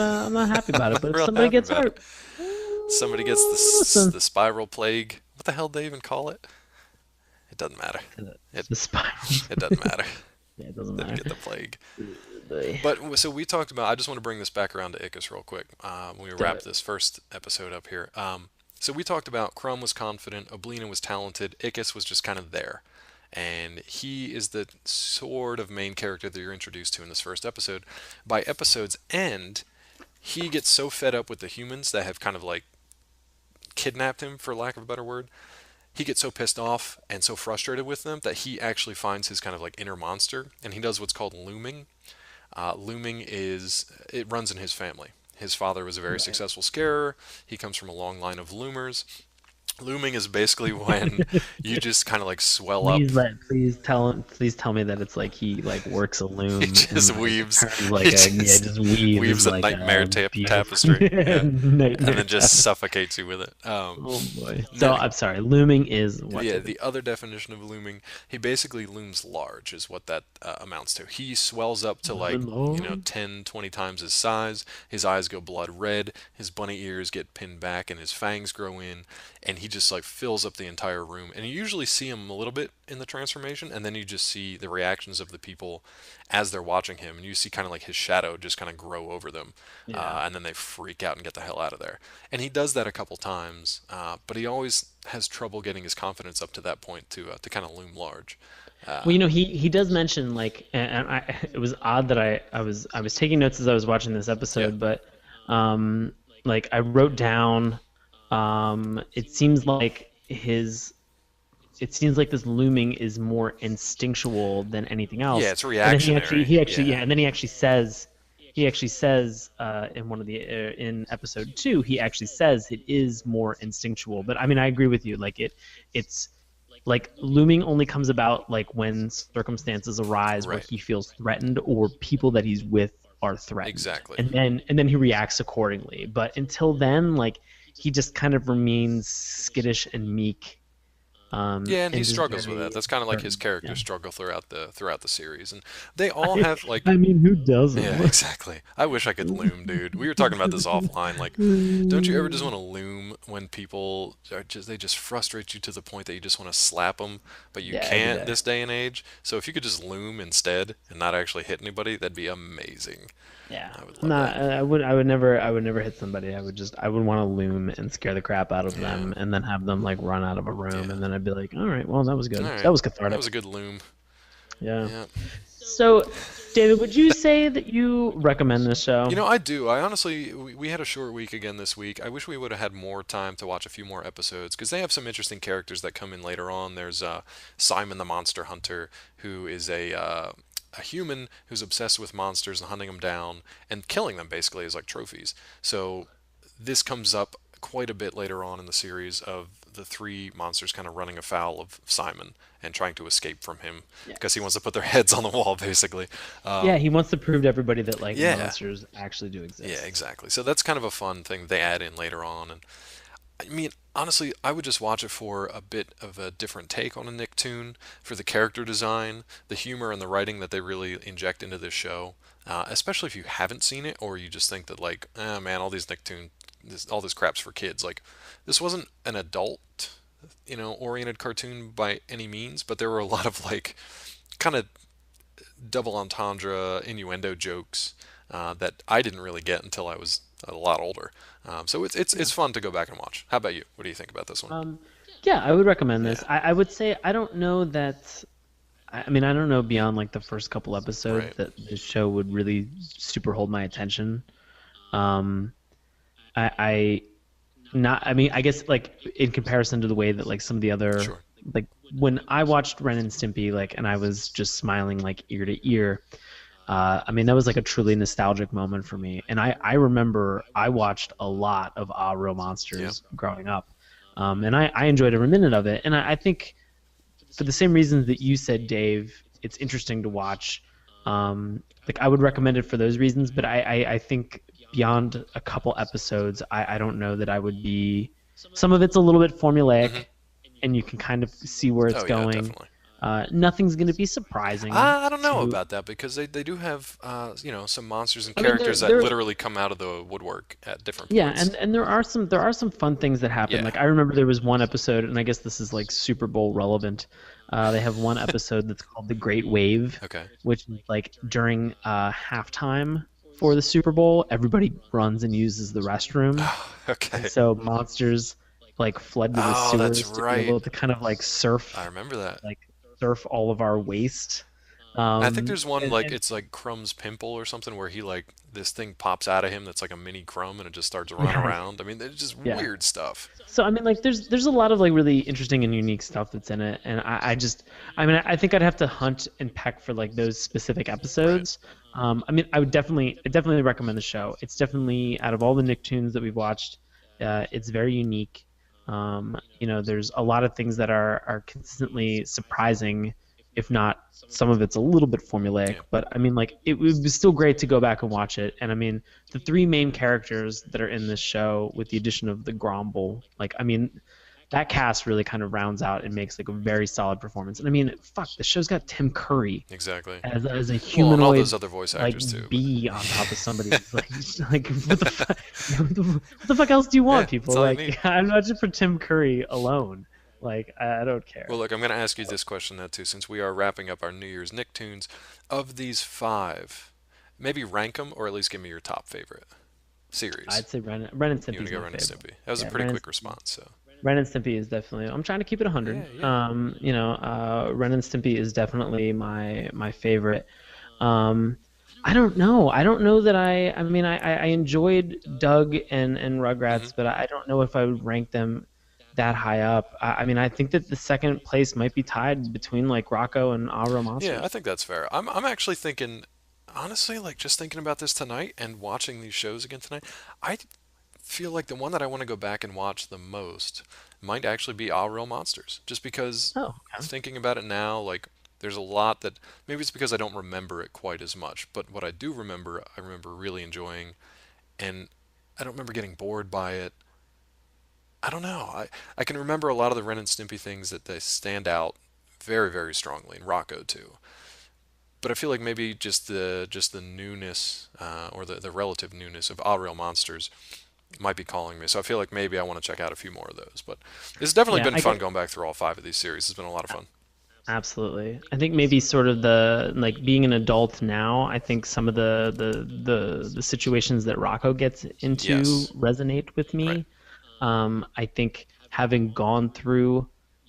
happy I'm about it. not But if real somebody happy gets about it. hurt, Somebody gets listen, the spiral plague. What the hell did they even call it? It doesn't matter. It the spiral. it doesn't matter. Yeah, it doesn't They didn't matter. get the plague. They But so we talked about. I just want to bring this back around to Ickis real quick. When we do wrap it. this first episode up here. So we talked about Crumb was confident, Oblina was talented, Ickis was just kind of there. And he is the sort of main character that you're introduced to in this first episode. By episode's end, he gets so fed up with the humans that have kind of like kidnapped him, for lack of a better word. He gets so pissed off and so frustrated with them that he actually finds his kind of like inner monster, and he does what's called looming. Looming it runs in his family. His father was a very Right. successful scarer. He comes from a long line of loomers. Looming is basically when you just kind of like swell up. Please tell me that it's like he like works a He loom and just like weaves. turns He like a yeah just just weaves weaves a like nightmare a beautiful tapestry. Yeah. And nightmare then just tapestry. suffocates you with it. Oh boy. So No, I'm sorry. Looming is what yeah, typically? the other definition of looming, he basically looms large, is what that amounts to. He swells up to like, Lord. 10, 20 times his size. His eyes go blood red. His bunny ears get pinned back and his fangs grow in. And he just like fills up the entire room. And you usually see him a little bit in the transformation. And then you just see the reactions of the people as they're watching him. And you see kind of like his shadow just kind of grow over them. Yeah. And then they freak out and get the hell out of there. And he does that a couple times, but he always has trouble getting his confidence up to that point to kind of loom large. Well, Uh, he does mention like, and it was odd that I was taking notes as I was watching this yeah, episode, but like I wrote down, it seems like this looming is more instinctual than anything yeah, else. it's And then reactionary. yeah, Yeah, and then he actually says in one of the in episode two, he actually says it is more instinctual. But I mean, I agree with you. Like it's like looming only comes about like when circumstances arise where Right. he feels threatened or people that he's with are threatened, Exactly. and then he reacts accordingly. But until then, like he just kind of remains skittish and meek, Yeah, and he and just struggles with that. very That's kind of like his certain. character Yeah. struggle throughout the series, and they all I, have like. I mean, who Yeah, doesn't? exactly. I wish I could loom, dude. We were talking about this offline. Like, don't you ever just want to loom when people are just they just frustrate you to the point that you just want to slap them, but you Yeah, every can't day. this day and age? So if you could just loom instead and not actually hit anybody, that'd be amazing. Yeah. I would I'm love that. not. I would never hit somebody. I would want to loom and scare the crap out of Yeah, them, and then have them like run out of a room, yeah. and then I'd be like, all right, well, that was All good. That right, was that was a cathartic. good loom. Yeah. Yeah. So, David, would you say that you recommend this show? I do. I honestly, we had a short week again this week. I wish we would have had more time to watch a few more episodes because they have some interesting characters that come in later on. There's Simon the Monster Hunter, who is a human who's obsessed with monsters and hunting them down and killing them basically as like trophies. So this comes up quite a bit later on in the series of the three monsters kind of running afoul of Simon and trying to escape from him because he Yes. wants to put their heads on the wall basically. Yeah, he wants to prove to everybody that like Yeah, monsters actually do yeah, exist. exactly. So that's kind of a fun thing they add in later on. And I mean, honestly, I would just watch it for a bit of a different take on a Nicktoon, for the character design, the humor, and the writing that they really inject into this show. Especially if you haven't seen it, or you just think that like, man, all these all this crap's for kids. Like, this wasn't an adult, oriented cartoon by any means, but there were a lot of like, kind of double entendre innuendo jokes that I didn't really get until I was a lot older. So it's Yeah. fun to go back and watch. How about you? What do you think about this one? Um, yeah, I would recommend Yeah. this. I would say I don't know that. I mean, I don't know beyond like the first couple episodes Right. that the show would really super hold my attention. Um, I not. I mean, I guess like in comparison to the way that like some of the other Sure. like when I watched Ren and Stimpy, like, and I was just smiling like ear to ear. I mean, that was like a truly nostalgic moment for me. And I remember I watched a lot of Ah Real Yeah. Monsters growing up. And I enjoyed every minute of it. And I think for the same reasons that you said, Dave, it's interesting to watch. Like I would recommend it for those reasons, but I think beyond a couple episodes, I don't know that I would be. Some of it's a little bit Hmm. formulaic, and you can kind of see where it's Oh yeah, going. definitely. Nothing's going to be surprising I don't know to. about that because they do have some monsters and I mean, there characters that there literally come out of the woodwork at different Yeah, points. and there are some fun things that happen. Yeah. Like I remember there was one episode, and I guess this is like Super Bowl relevant. They have one episode that's called The Great Wave, Okay. which is like during halftime for the Super Bowl, everybody runs and uses the restroom, and Okay. so monsters like flood to the Oh, that's sewers to be right. able to kind of like I surf, remember that. like surf all of our waste. I think there's one like And it's like Crumb's pimple or something where he like this thing pops out of him that's like a mini Crumb and it just starts running yeah, around. I mean, it's just yeah. weird stuff. So I mean, like, there's a lot of like really interesting and unique stuff that's in it, and I mean, I think I'd have to hunt and peck for like those specific Right. episodes. I mean, I definitely recommend the show. It's definitely out of all the Nicktoons that we've watched, it's very unique. There's a lot of things that are consistently surprising, if not some of it's a little bit formulaic. Yeah. But I mean, like, it was still great to go back and watch it. And I mean, the three main characters that are in this show, with the addition of the Gromble, like, I mean, that cast really kind of rounds out and makes like a very solid performance. And I mean, fuck, the show's got Tim Curry Exactly. as a Well, and all humanoid those other voice like actors too. But bee on top of somebody's like what the fuck what the fuck else do you yeah, want, that's people? all you need. Like I'm not just for Tim Curry alone. Like I don't Well, care. look, I'm going to ask you this question now too, since we are wrapping up our New Year's Nicktoons. Of these five, maybe rank them or at least give me your top favorite series. I'd say Ren and You want to Stimpy's go my Ren and favorite. Stimpy? That was a Yeah, pretty quick response. So Ren and Stimpy is definitely. I'm trying to keep it yeah, 100. yeah. Ren and Stimpy is definitely my favorite. Um, I don't know. I don't know that I mean, I enjoyed Doug and Hmm. Rugrats, but I don't know if I would rank them that high up. I mean, I think that the second place might be tied between like Rocco and Our Yeah, I Monsters. think that's fair. I'm actually thinking, honestly, like just thinking about this tonight and watching these shows again tonight. I feel like the one that I want to go back and watch the most might actually be All Real Monsters. Just because Oh, okay. thinking about it now, like there's a lot that maybe it's because I don't remember it quite as much, but what I do remember, I remember really enjoying, and I don't remember getting bored by it. I don't know. I can remember a lot of the Ren and Stimpy things that they stand out very, very strongly, and Rocco too. But I feel like maybe just the newness or the relative newness of All Real Monsters might be calling me. So I feel like maybe I want to check out a few more of those. But it's definitely Yeah, been I fun get going back through all five of these series. It's been a lot of fun. absolutely. I think maybe sort of the like being an adult now, I think some of the situations that Rocco gets into Yes. resonate with Right. me. I think having gone through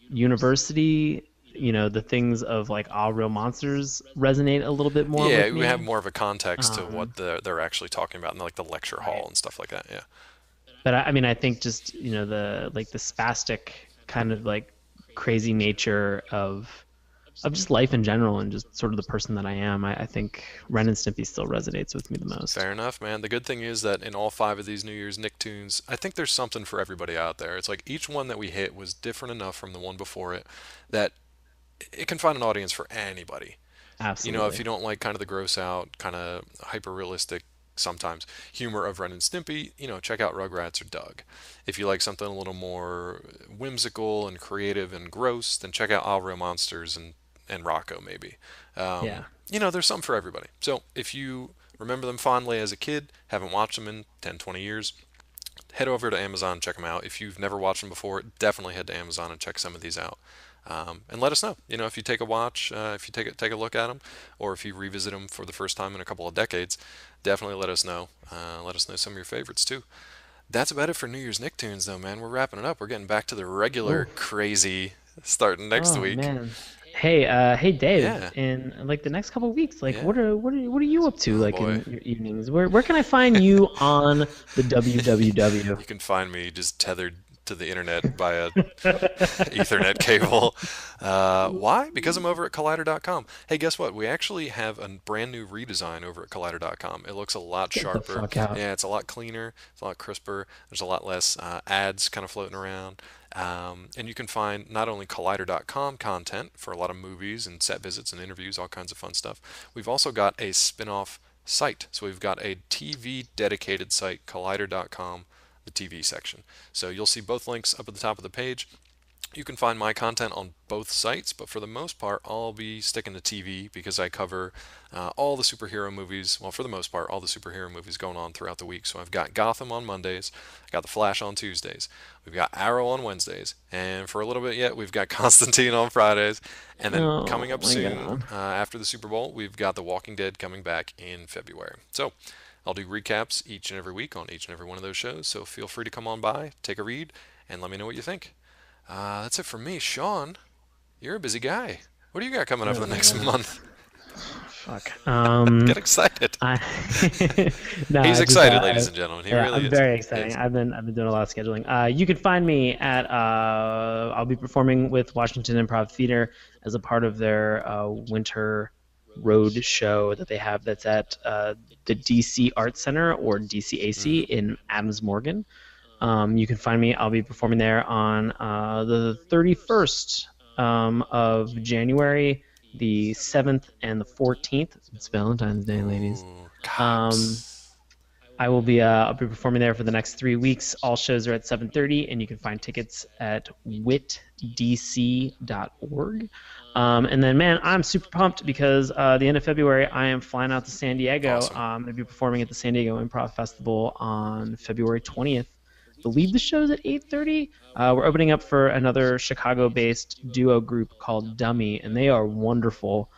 university, the things of like All Real Monsters resonate a little bit more Yeah, with we have me. more of a context to what Um, they're actually talking about in like the lecture hall right. and stuff like that. Yeah. But I mean, I think just, the like the spastic kind of like crazy nature of just life in general and just sort of the person that I am, I think Ren and Stimpy still resonates with me the most. Fair enough, man. The good thing is that in all five of these New Year's Nicktoons, I think there's something for everybody out there. It's like each one that we hit was different enough from the one before it that it can find an audience for anybody. If Absolutely. you don't like kind of the gross out, kind of hyper realistic, sometimes humor of Ren and Stimpy, check out Rugrats or Doug. If you like something a little more whimsical and creative and gross, then check out All Real Monsters and Rocco maybe. Yeah. There's something for everybody. So if you remember them fondly as a kid, haven't watched them in 10, 20 years, head over to Amazon and check them out. If you've never watched them before, definitely head to Amazon and check some of these out. And let us know. If you take a watch, if you take a look at them, or if you revisit them for the first time in a couple of decades, definitely let us know. Let us know some of your favorites too. That's about it for New Year's Nicktoons, though, man. We're wrapping it up. We're getting back to the regular Oh, crazy starting next oh week. man. Hey Dave, Yeah, in like the next couple of weeks, like yeah. what are you up to Oh like boy. in your evenings? Where can I find you on the WWW? You can find me just tethered to the internet by a Ethernet cable. Why? Because I'm over at Collider.com. Hey, guess what? We actually have a brand new redesign over at Collider.com. It looks a lot Get the sharper. fuck out. Yeah, it's a lot cleaner. It's a lot crisper. There's a lot less ads kind of floating around. And you can find not only Collider.com content for a lot of movies and set visits and interviews, all kinds of fun stuff. We've also got a spin off site. So we've got a TV dedicated site, Collider.com, the TV section. So you'll see both links up at the top of the page. You can find my content on both sites, but for the most part, I'll be sticking to TV because I cover all the superhero movies. Well, for the most part, all the superhero movies going on throughout the week. So I've got Gotham on Mondays, I got The Flash on Tuesdays, we've got Arrow on Wednesdays, and for a little bit yet, we've got Constantine on Fridays. And then coming Oh up my soon, God. after the Super Bowl, we've got The Walking Dead coming back in February. So I'll do recaps each and every week on each and every one of those shows. So feel free to come on by, take a read, and let me know what you think. That's it for me. Sean, you're a busy guy. What do you got coming up in Oh the my next God. month? Fuck. Get excited. I no, He's I just excited, ladies and gentlemen. He yeah, really I'm is. very He exciting. is. I've been doing a lot of scheduling. You can find me at I'll be performing with Washington Improv Theater as a part of their winter road show that they have that's at the DC Art Center or DCAC Mm-hmm. in Adams Morgan. You can find me. I'll be performing there on the 31st of January, the 7th, and the 14th. It's Valentine's Day, ladies. Ooh, God. Um, Psst. I'll be performing there for the next 3 weeks. All shows are at 7:30, and you can find tickets at witdc.org. And then, man, I'm super pumped because the end of February, I am flying out to San Diego. Awesome. I'm going to be performing at the San Diego Improv Festival on February 20th. I believe the show's at 8:30. We're opening up for another Chicago-based duo group called Dummy, and they are wonderful.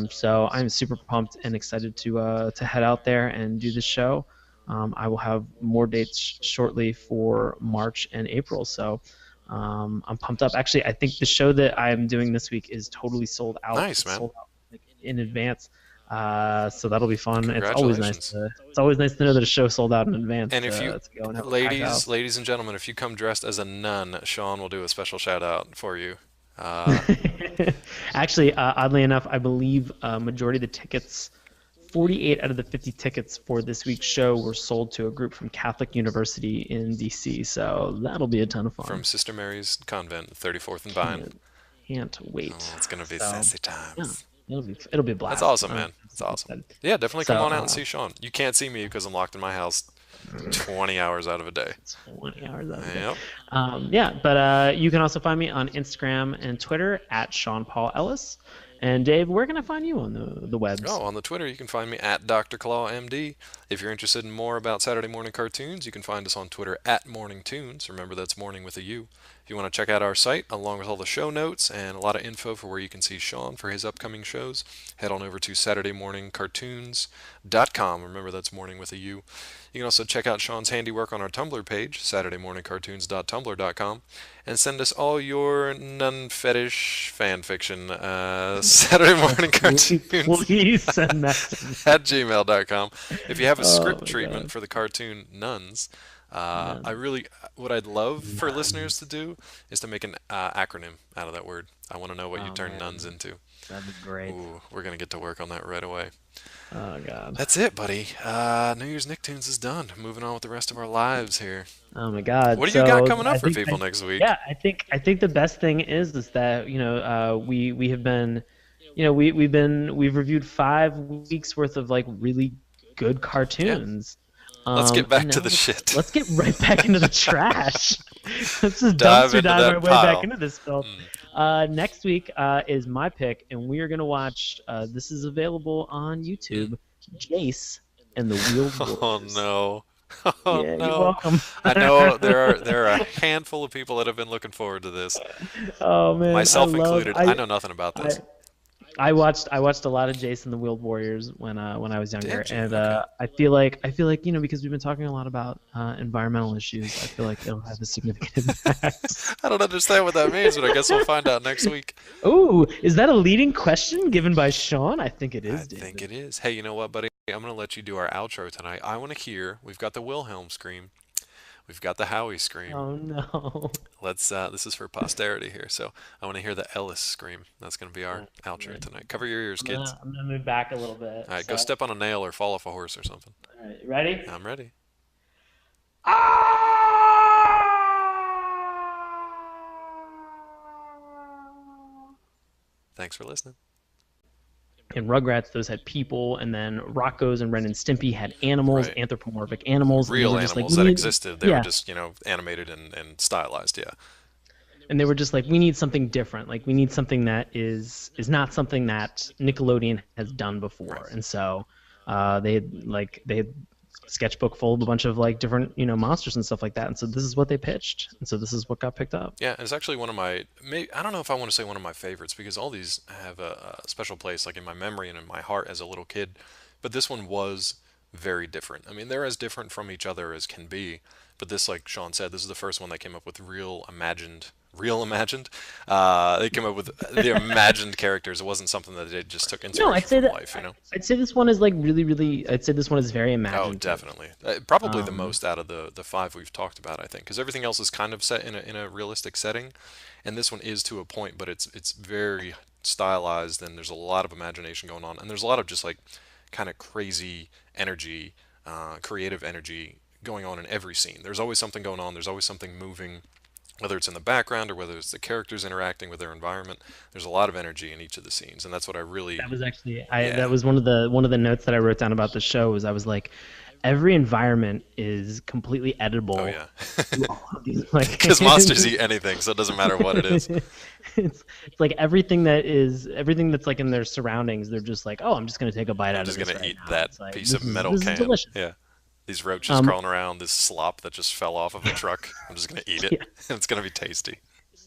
So I'm super pumped and excited to head out there and do this show. I will have more dates shortly for March and April. So I'm pumped up. Actually, I think the show that I'm doing this week is totally sold out. Nice, It's man. sold out like in advance. So that'll be fun. Congratulations. It's always nice to know that a show sold out in advance And if you, to go and have a packed ladies, house. ladies and gentlemen, if you come dressed as a nun, Sean will do a special shout out for you. Uh, Actually, oddly enough, I believe majority of the tickets 48 out of the 50 tickets for this week's show were sold to a group from Catholic University in DC. So that'll be a ton of From fun. Sister Mary's Convent, 34th and Vine. Can't Oh, wait. it's gonna be So sassy yeah, times. it'll be a That's blast. awesome, man. I'm That's super awesome. excited. Yeah, definitely So come on out and see Sean. You can't see me because I'm locked in my house 20 hours out of a day. 20 hours out of the day. Yep. Yeah, but you can also find me on Instagram and Twitter at Sean Paul Ellis. And Dave, where can I find you on the webs? Oh, on the Twitter, you can find me at Dr. Claw MD. If you're interested in more about Saturday morning cartoons, you can find us on Twitter at Morning Tunes. Remember, that's morning with a U. If you want to check out our site, along with all the show notes and a lot of info for where you can see Sean for his upcoming shows, head on over to SaturdayMorningCartoons.com. Remember, that's morning with a U. You can also check out Sean's handiwork on our Tumblr page, SaturdayMorningCartoons.tumblr.com, and send us all your nun fetish fan fiction, Saturday Morning Cartoons Please send that to me. at gmail.com. If you have a Oh script my treatment God. for the cartoon Nuns, I None. really, what I'd love for None. listeners to do is to make an acronym out of that word. I want to know what you Oh turn nuns man, into. that'd be great. Ooh, we're going to get to work on that right away. Oh God. That's it, buddy. New Year's Nicktoons is done. Moving on with the rest of our lives here. Oh my God. What do you got So coming up I for think people next week? yeah, I think the best thing is that we have been we've reviewed 5 weeks worth of like really good Yeah, cartoons. let's get And back to now the shit. let's get right back into the trash. Let's just Dive dumpster into dive our that way back pile. into this filth. Mm. Next week is my pick, and we are gonna watch. This is available on Mm. YouTube. Jace and the Wheeled Oh Warriors. no. Oh Yeah, you're no. welcome. I know there are a handful of people that have been looking forward to this, Oh man, myself included. I know nothing about I this. I watched a lot of Jason the Wheeled Warriors when I was younger, Did you? and Okay. I feel like because we've been talking a lot about environmental issues, I feel like it'll have a significant impact. I don't understand what that means, but I guess we'll find out next week. Oh, is that a leading question given by Sean? I think it I is, think David. it is. Hey, you know what, buddy? I'm gonna let you do our outro tonight. I want to hear. We've got the Wilhelm scream. We've got the Howie scream. Oh no. Let's. This is for posterity here, so I want to hear the Ellis scream. That's gonna be our outro Okay. tonight. Cover your ears, I'm kids. gonna I'm gonna move back a little bit. All right, go So, step on a nail or fall off a horse or something. all right, ready? I'm ready. Thanks for listening. In Rugrats, those had people, and then Rocco's and Ren and Stimpy had animals, Right. anthropomorphic animals, and they Real were just like, animals we that need, existed. They were yeah, just, animated and stylized. Yeah. and they were just like, we need something different. Like, we need something that is not something that Nickelodeon has done Right. before. And so, they had sketchbook full of a bunch of like different monsters and stuff like that. And so this is what they pitched, and so this is what got picked up. Yeah, it's actually one of my, I don't know if I want to say one of my favorites because all these have a special place, like in my memory and in my heart as a little kid. But this one was very different. I mean, they're as different from each other as can be. But this, like Sean said, this is the first one that came up with real imagined. They came up with the imagined characters. It wasn't something that they just took No, I'd inspiration say from that life, you know? I'd say this one is like really, really. I'd say this one is very Oh, imaginative. definitely. Probably the Um, most out of the five we've talked about, I think, because everything else is kind of set in a realistic setting, and this one is to a point, but it's very stylized, and there's a lot of imagination going on, and there's a lot of just like kind of crazy energy, creative energy going on in every scene. There's always something going on. There's always something moving. Whether it's in the background or whether it's the characters interacting with their environment, there's a lot of energy in each of the scenes, and that's what I really, That was actually I that yeah. was one of the notes that I wrote down about the show was I was like every environment is completely Oh editable yeah, through all of these like because monsters eat anything, so it doesn't matter what it is. it's like everything that's like in their surroundings they're just like oh I'm just gonna take a bite I'm out of just this gonna right eat now that it's like piece this of is metal this is can. delicious. Yeah. These roaches um crawling around, this slop that just fell off of a truck. I'm just gonna eat it. yeah, It's gonna be tasty.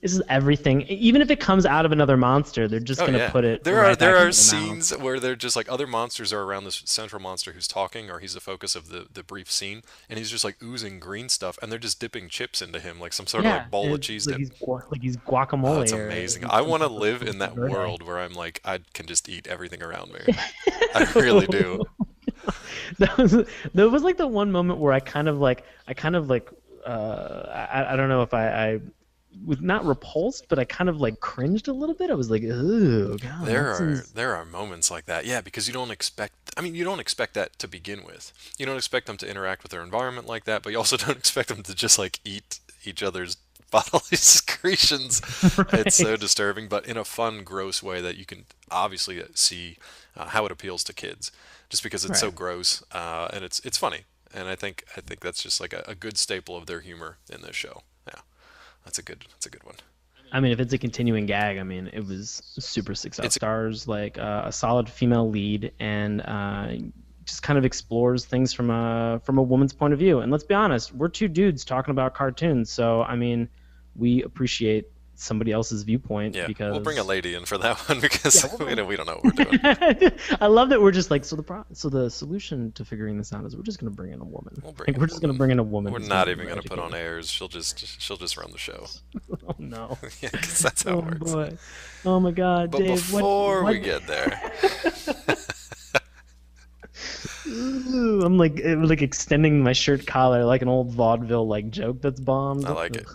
this is everything even if it comes out of another monster they're just Oh gonna yeah. put it There are right there back are into the mouth. scenes where they're just like other monsters are around this central monster who's talking, or he's the focus of the brief scene, and he's just like oozing green stuff, and they're just dipping chips into him like some sort of Yeah, like bowl and of it's cheese like dip. he's Oh, guacamole that's or amazing. I some want to type of live in that verde. world where I'm like I can just eat everything around me. I really do. that was that was like the one moment where I kind of like I don't know if I was not repulsed, but I kind of like cringed a little bit. I was like, "Oh God, There that are seems there are moments like that, yeah, because you don't expect that to begin with. You don't expect them to interact with their environment like that, but you also don't expect them to just like eat each other's bodily secretions. It's so right, disturbing, but in a fun, gross way that you can obviously see how it appeals to kids, just because it's so right." gross and it's funny. And I think that's just like a good staple of their humor in this show. Yeah, that's a good one. I mean, if it's a continuing gag, I mean, it was super 6 out It's stars, like a solid female lead, and just kind of explores things from a woman's point of view. And let's be honest, we're two dudes talking about cartoons, so I mean, we appreciate somebody else's viewpoint Yeah, we'll bring a because lady in for that one yeah, because we'll we bring. don't, we don't know what we're doing. I love that we're just like so the solution to figuring this out is we're just gonna bring in a woman. We'll bring Like in a we're just gonna woman. bring in a woman We're who's gonna not be even more going to put on educated. airs. She'll just run the show. Oh no. Yeah, because that's how Oh it works. boy. Oh my God, But Dave, before what we get there, Ooh, I'm like extending my shirt collar like an old vaudeville like joke that's bombed. I like it. Ugh,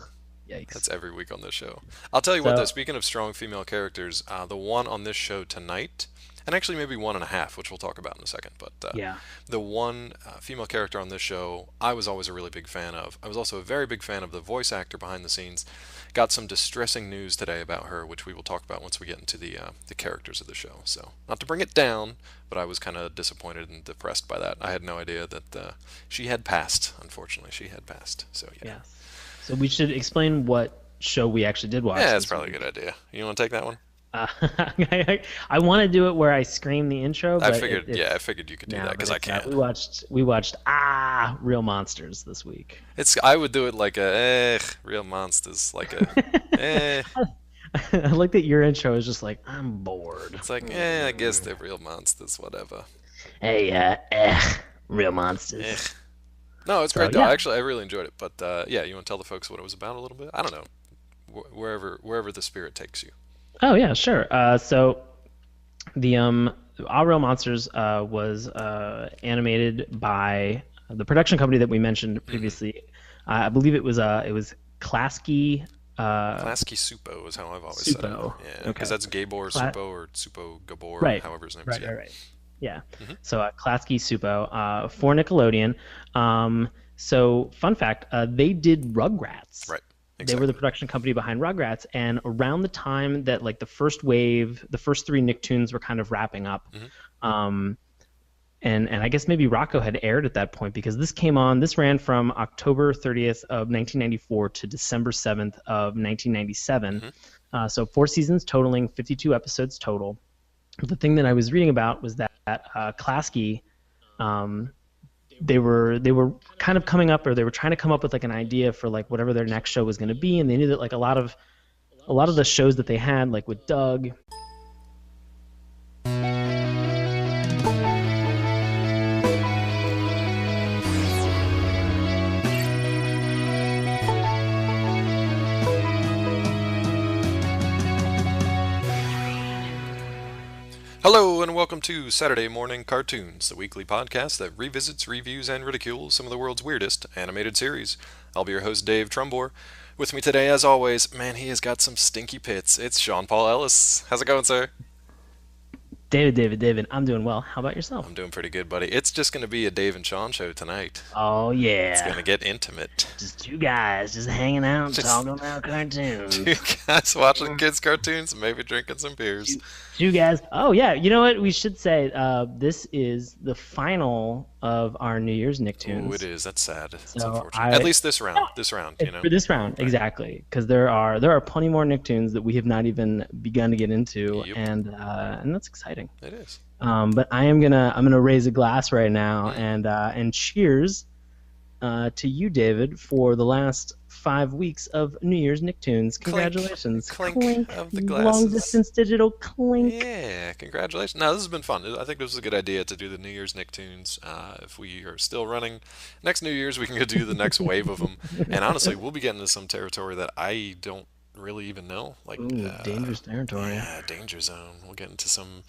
That's yikes. every week on this show. I'll tell you what, though. So Speaking of strong female characters, the one on this show tonight, and actually maybe one and a half, which we'll talk about in a second. But yeah. the one female character on this show, I was always a really big fan of. I was also a very big fan of the voice actor behind the scenes. Got some distressing news today about her, which we will talk about once we get into the characters of the show. So, not to bring it down, but I was kind of disappointed and depressed by that. I had no idea that she had passed. Unfortunately, she had passed. So yeah, Yes. So we should explain what show we actually did watch yeah, it's this probably a week. good idea. You want to take that one? I want to do it where I scream the intro, I but figured, yeah, I it's figured you could do that no, but because I it's can't. we watched Real Monsters this week. I would do it like a real monsters, like a eh. I like that your intro is just like I'm bored. It's like I guess they're real monsters, whatever. Hey, Real Eh. Monsters. No, it's So great though. yeah. Actually, I really enjoyed it. But yeah, you want to tell the folks what it was about a little bit? I don't know, wherever the spirit takes you. Oh yeah, sure. So the All Real Monsters was animated by the production company that we mentioned Mm-hmm. previously. It was Klasky Klasky Supo is how I've always said it. Supo. Yeah, because Okay. that's Gabor Cla- Supo or Supo Gabor, right, however his name is. right, Yeah. right, right. Yeah. Mm-hmm. So Klasky Supo for Nickelodeon. So fun fact, they did Rugrats. Right. They were the Exactly. production company behind Rugrats, and around the time that like the first wave, the first three Nicktoons were kind of wrapping up, Mm-hmm. um, and I guess maybe Rocco had aired at that point because this came on. This ran from October 30th of 1994 to December 7th of 1997. Mm-hmm. So 4 seasons totaling 52 episodes total. The thing that I was reading about was that Klasky, um, they were kind of coming up, or they were trying to come up with like an idea for like whatever their next show was going to be, and they knew that like a lot of the shows that they had, like with Doug. Hello, and welcome to Saturday Morning Cartoons, the weekly podcast that revisits, reviews, and ridicules some of the world's weirdest animated series. I'll be your host, Dave Trumbore. With me today, as always, man, he has got some stinky pits. It's Sean Paul Ellis. How's it going, sir? David, I'm doing well. How about yourself? I'm doing pretty good, buddy. It's just going to be a Dave and Sean show tonight. Oh It's going yeah, to get intimate. just two guys just hanging out Just talking about two cartoons. guys watching kids' cartoons and maybe drinking some beers. Two guys. Oh yeah, you know what? We should say this is the final of our New Year's Ooh, it Nicktoons. is. That's sad. It's So unfortunate. At I least this round. This round, you know. for this round Right. exactly, because there are plenty more Nicktoons that we have not even begun to get into, Yep, and that's exciting. it is. But I'm gonna raise a glass right now Mm. and cheers to you, David, for the last 5 weeks of New Year's Nicktoons. Clink, Congratulations. clink Clink. of the Long glasses. distance digital clink. Yeah, congratulations. Now, this has been fun. I think this was a good idea to do the New Year's Nicktoons. If we are still running next New Year's, we can go do the next wave of them. And honestly, we'll be getting into some territory that I don't really even know. Like, Ooh, dangerous territory. yeah, danger zone. We'll get into some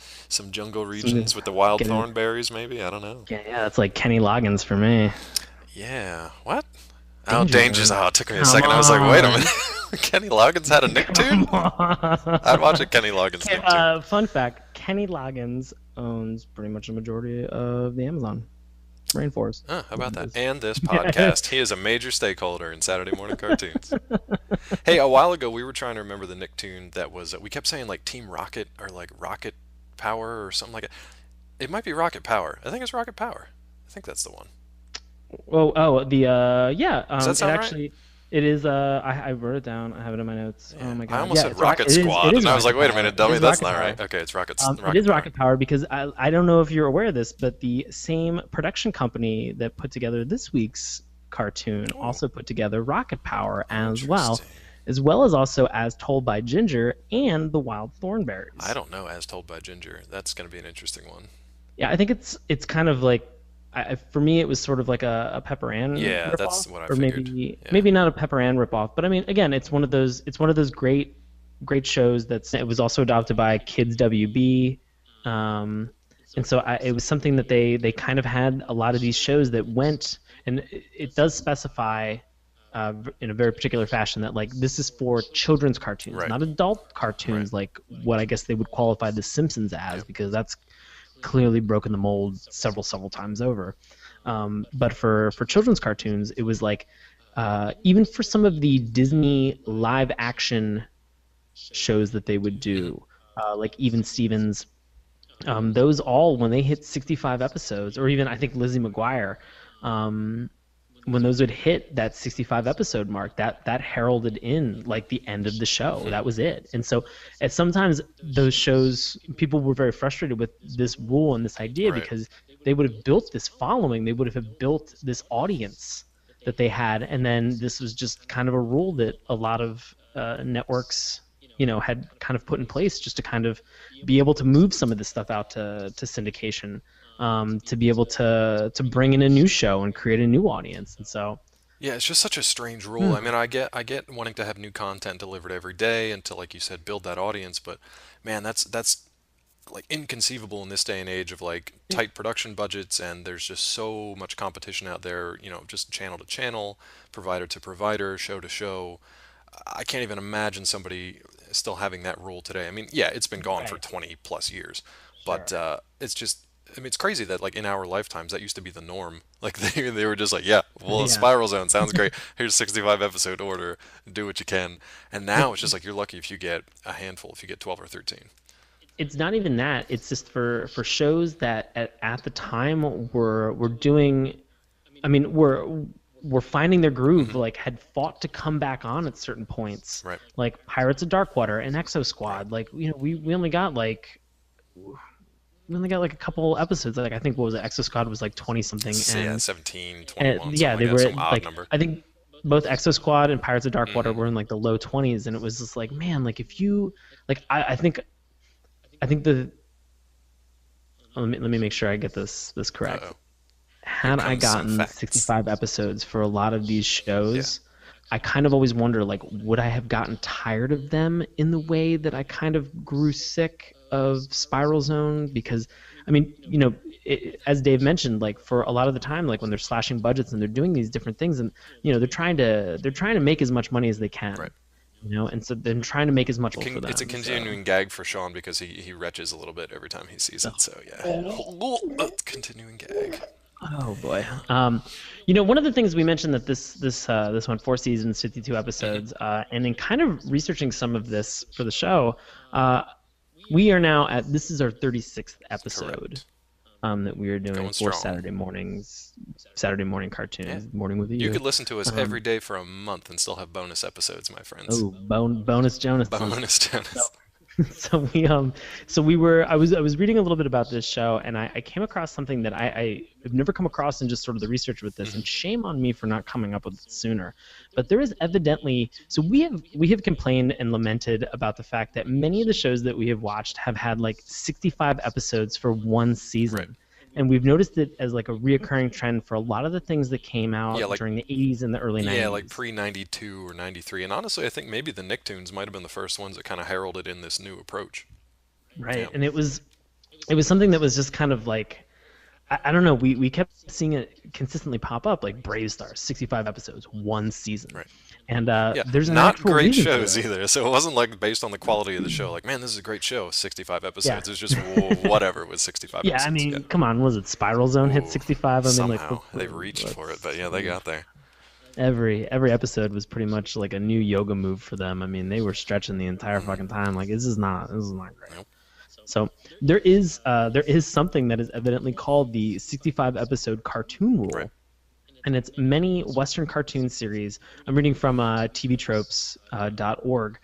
jungle Some, regions with the wild getting, thornberries, maybe. I don't know. yeah, that's like Kenny Loggins for me. Yeah. What? Oh, Dangerous. Danger. Oh, it took me a Come second. I was like, wait a on. minute. Kenny Loggins had a Come Nicktoon? I'd watch a on. Kenny Loggins Nicktoon. Fun fact, Kenny Loggins owns pretty much the majority of the Amazon rainforest. How about that? Is. And this podcast. He is a major stakeholder in Saturday morning cartoons. Hey, a while ago we were trying to remember the Nicktoon that was. We kept saying like Team Rocket or like Rocket Power or something like that. It might be Rocket Power. I think it's Rocket Power. I think that's the one. The yeah, Does that it sound right? actually it is I wrote it down. I have it in my notes. Oh Yeah. my I God. almost Yeah, said Rocket it Squad, is and I was like, rocket wait a power. minute, It dummy, is that's rocket not power. right. Okay, it's It Rocket is Power. rocket power because I don't know if you're aware of this, but the same production company that put together this week's cartoon Oh, also put together Rocket Power interesting. as well as also As Told by Ginger and The Wild I Thornberrys. don't know. As Told by Ginger. That's going to be an interesting one. Yeah, I think it's kind of like for me it was sort of like a Pepper Ann Yeah, ripoff, that's what I or figured. Yeah. maybe not a Pepper Ann ripoff, but I mean again it's one of those great shows that's it was also adopted by Kids WB, um, and so it was something that they kind of had a lot of these shows that went, and it does specify. In a very particular fashion, that like this is for children's cartoons, Right. not adult Right. cartoons, like what I guess they would qualify The Simpsons as, Yep. because that's clearly broken the mold several times over. But for children's cartoons, it was like even for some of the Disney live action shows that they would Hmm. do, like Even Stevens, those all when they hit 65 episodes, or even I think Lizzie McGuire, um, when those would hit that 65 episode mark, that heralded in like the end of the show. Hmm. That was it. And so at sometimes those shows, people were very frustrated with this rule and this idea, Right. because they would have built this following, they would have built this audience that they had, and then this was just kind of a rule that a lot of networks, had kind of put in place just to kind of be able to move some of this stuff out to syndication, to be able to bring in a new show and create a new audience. And so, Yeah, it's just such a strange rule. I hmm, mean, I get wanting to have new content delivered every day and to, like you said, build that audience, but man, that's like inconceivable in this day and age of like yeah, tight production budgets, and there's just so much competition out there, just channel to channel, provider to provider, show to show. I can't even imagine somebody still having that rule today. I mean, yeah, it's been gone for right, 20 plus years, but sure. it's just, I mean, it's crazy that like in our lifetimes that used to be the norm. Like they were just like, yeah, well, Yeah. Spiral Zone sounds great. Here's 65 episode order, do what you can. And now it's just like you're lucky if you get a handful, if you get 12 or 13. It's not even that. It's just for shows that at the time were doing. I mean, were finding their groove. Hmm. Like had fought to come back on at certain points, Right, like Pirates of Darkwater and Exo right. Squad. Like we only got like a couple episodes. Like I think what was it? Exo Squad was like 20 something, Yeah, and 17, and 21, something yeah, like they that, were some odd like number. I think both Exo Squad and Pirates of Darkwater Hmm. were in like the low 20s, and it was just like, man, like if you like I think the let me make sure I get this correct. Uh-oh. Here Had I comes some gotten facts. 65 episodes for a lot of these Yeah. shows, I kind of always wonder, like, would I have gotten tired of them in the way that I kind of grew sick of Spiral Zone? Because, I mean, as Dave mentioned, like for a lot of the time, like when they're slashing budgets and they're doing these different things, and they're trying to make as much money as they Right. can, and so they're trying to make as much for It's a them. So, continuing gag for Sean because he retches a little bit every time he sees it. So yeah, continuing gag. oh boy. One of the things we mentioned that this one 4 seasons, 52 Hmm. episodes, and in kind of researching some of this for the show, uh, we are now at this is our 36th episode, Correct. that we are doing Going for strong. Saturday morning Yeah. cartoons, morning with You you. could listen to us every Um, day for a month and still have bonus episodes, my friends. oh, bonus Jonas's. Bonus Dennis. so we so we were I was reading a little bit about this show, and I came across something that I have never come across in just sort of the research with this, Hmm. and shame on me for not coming up with it sooner. But there is evidently, so we have complained and lamented about the fact that many of the shows that we have watched have had like 65 episodes for one Right. season. And we've noticed it as like a reoccurring trend for a lot of the things that came Yeah, out like during the 80s and the early yeah, like 90s. pre 92 or 93. And honestly, I think maybe the Nicktoons might have been the first ones that kind of heralded in this new approach. Yeah. Right. And it was something that was just kind of like I don't know. We kept seeing it consistently pop up, like Brave Stars, 65 episodes, one season, Right. and Yeah, there's an not actual great reason for shows this. either. So it wasn't like based on the quality of the show. Like, man, this is a great show. 65 Yeah, episodes. It's just whatever with 65 yeah. I episodes. Yeah. mean, come on, was it Spiral Zone hit Ooh, 65? I mean, like, somehow they reached for it, but let's. yeah, they got there. Every episode was pretty much like a new yoga move for them. I mean, they were stretching the entire Hmm. fucking time. Like, this is not great. Nope. So there is something that is evidently called the 65 episode cartoon Right. rule, and it's many Western cartoon series. I'm reading from tvtropes.org.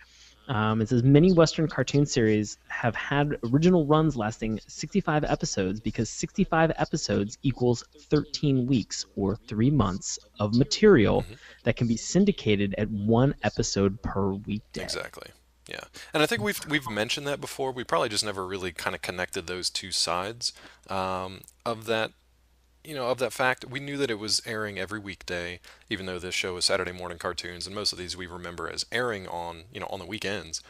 It says many Western cartoon series have had original runs lasting 65 episodes because 65 episodes equals 13 weeks or 3 months of material Hmm. that can be syndicated at one episode per weekday. Exactly. Yeah, and I think we've mentioned that before. We probably just never really kind of connected those two sides of that. Of that fact, we knew that it was airing every weekday, even though this show is Saturday morning cartoons, and most of these we remember as airing on on the weekends.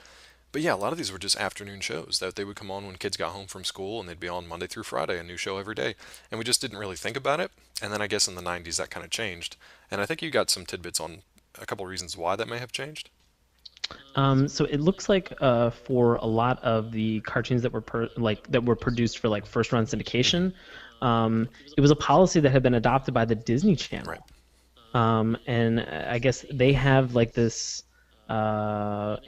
But yeah, a lot of these were just afternoon shows that they would come on when kids got home from school, and they'd be on Monday through Friday, a new show every day, and we just didn't really think about it. And then I guess in the '90s that kind of changed, and I think you got some tidbits on a couple reasons why that may have changed. So it looks like for a lot of the cartoons that were that were produced for like first run Hmm. syndication, it was a policy that had been adopted by the Disney Right. Channel. And I guess they have like this and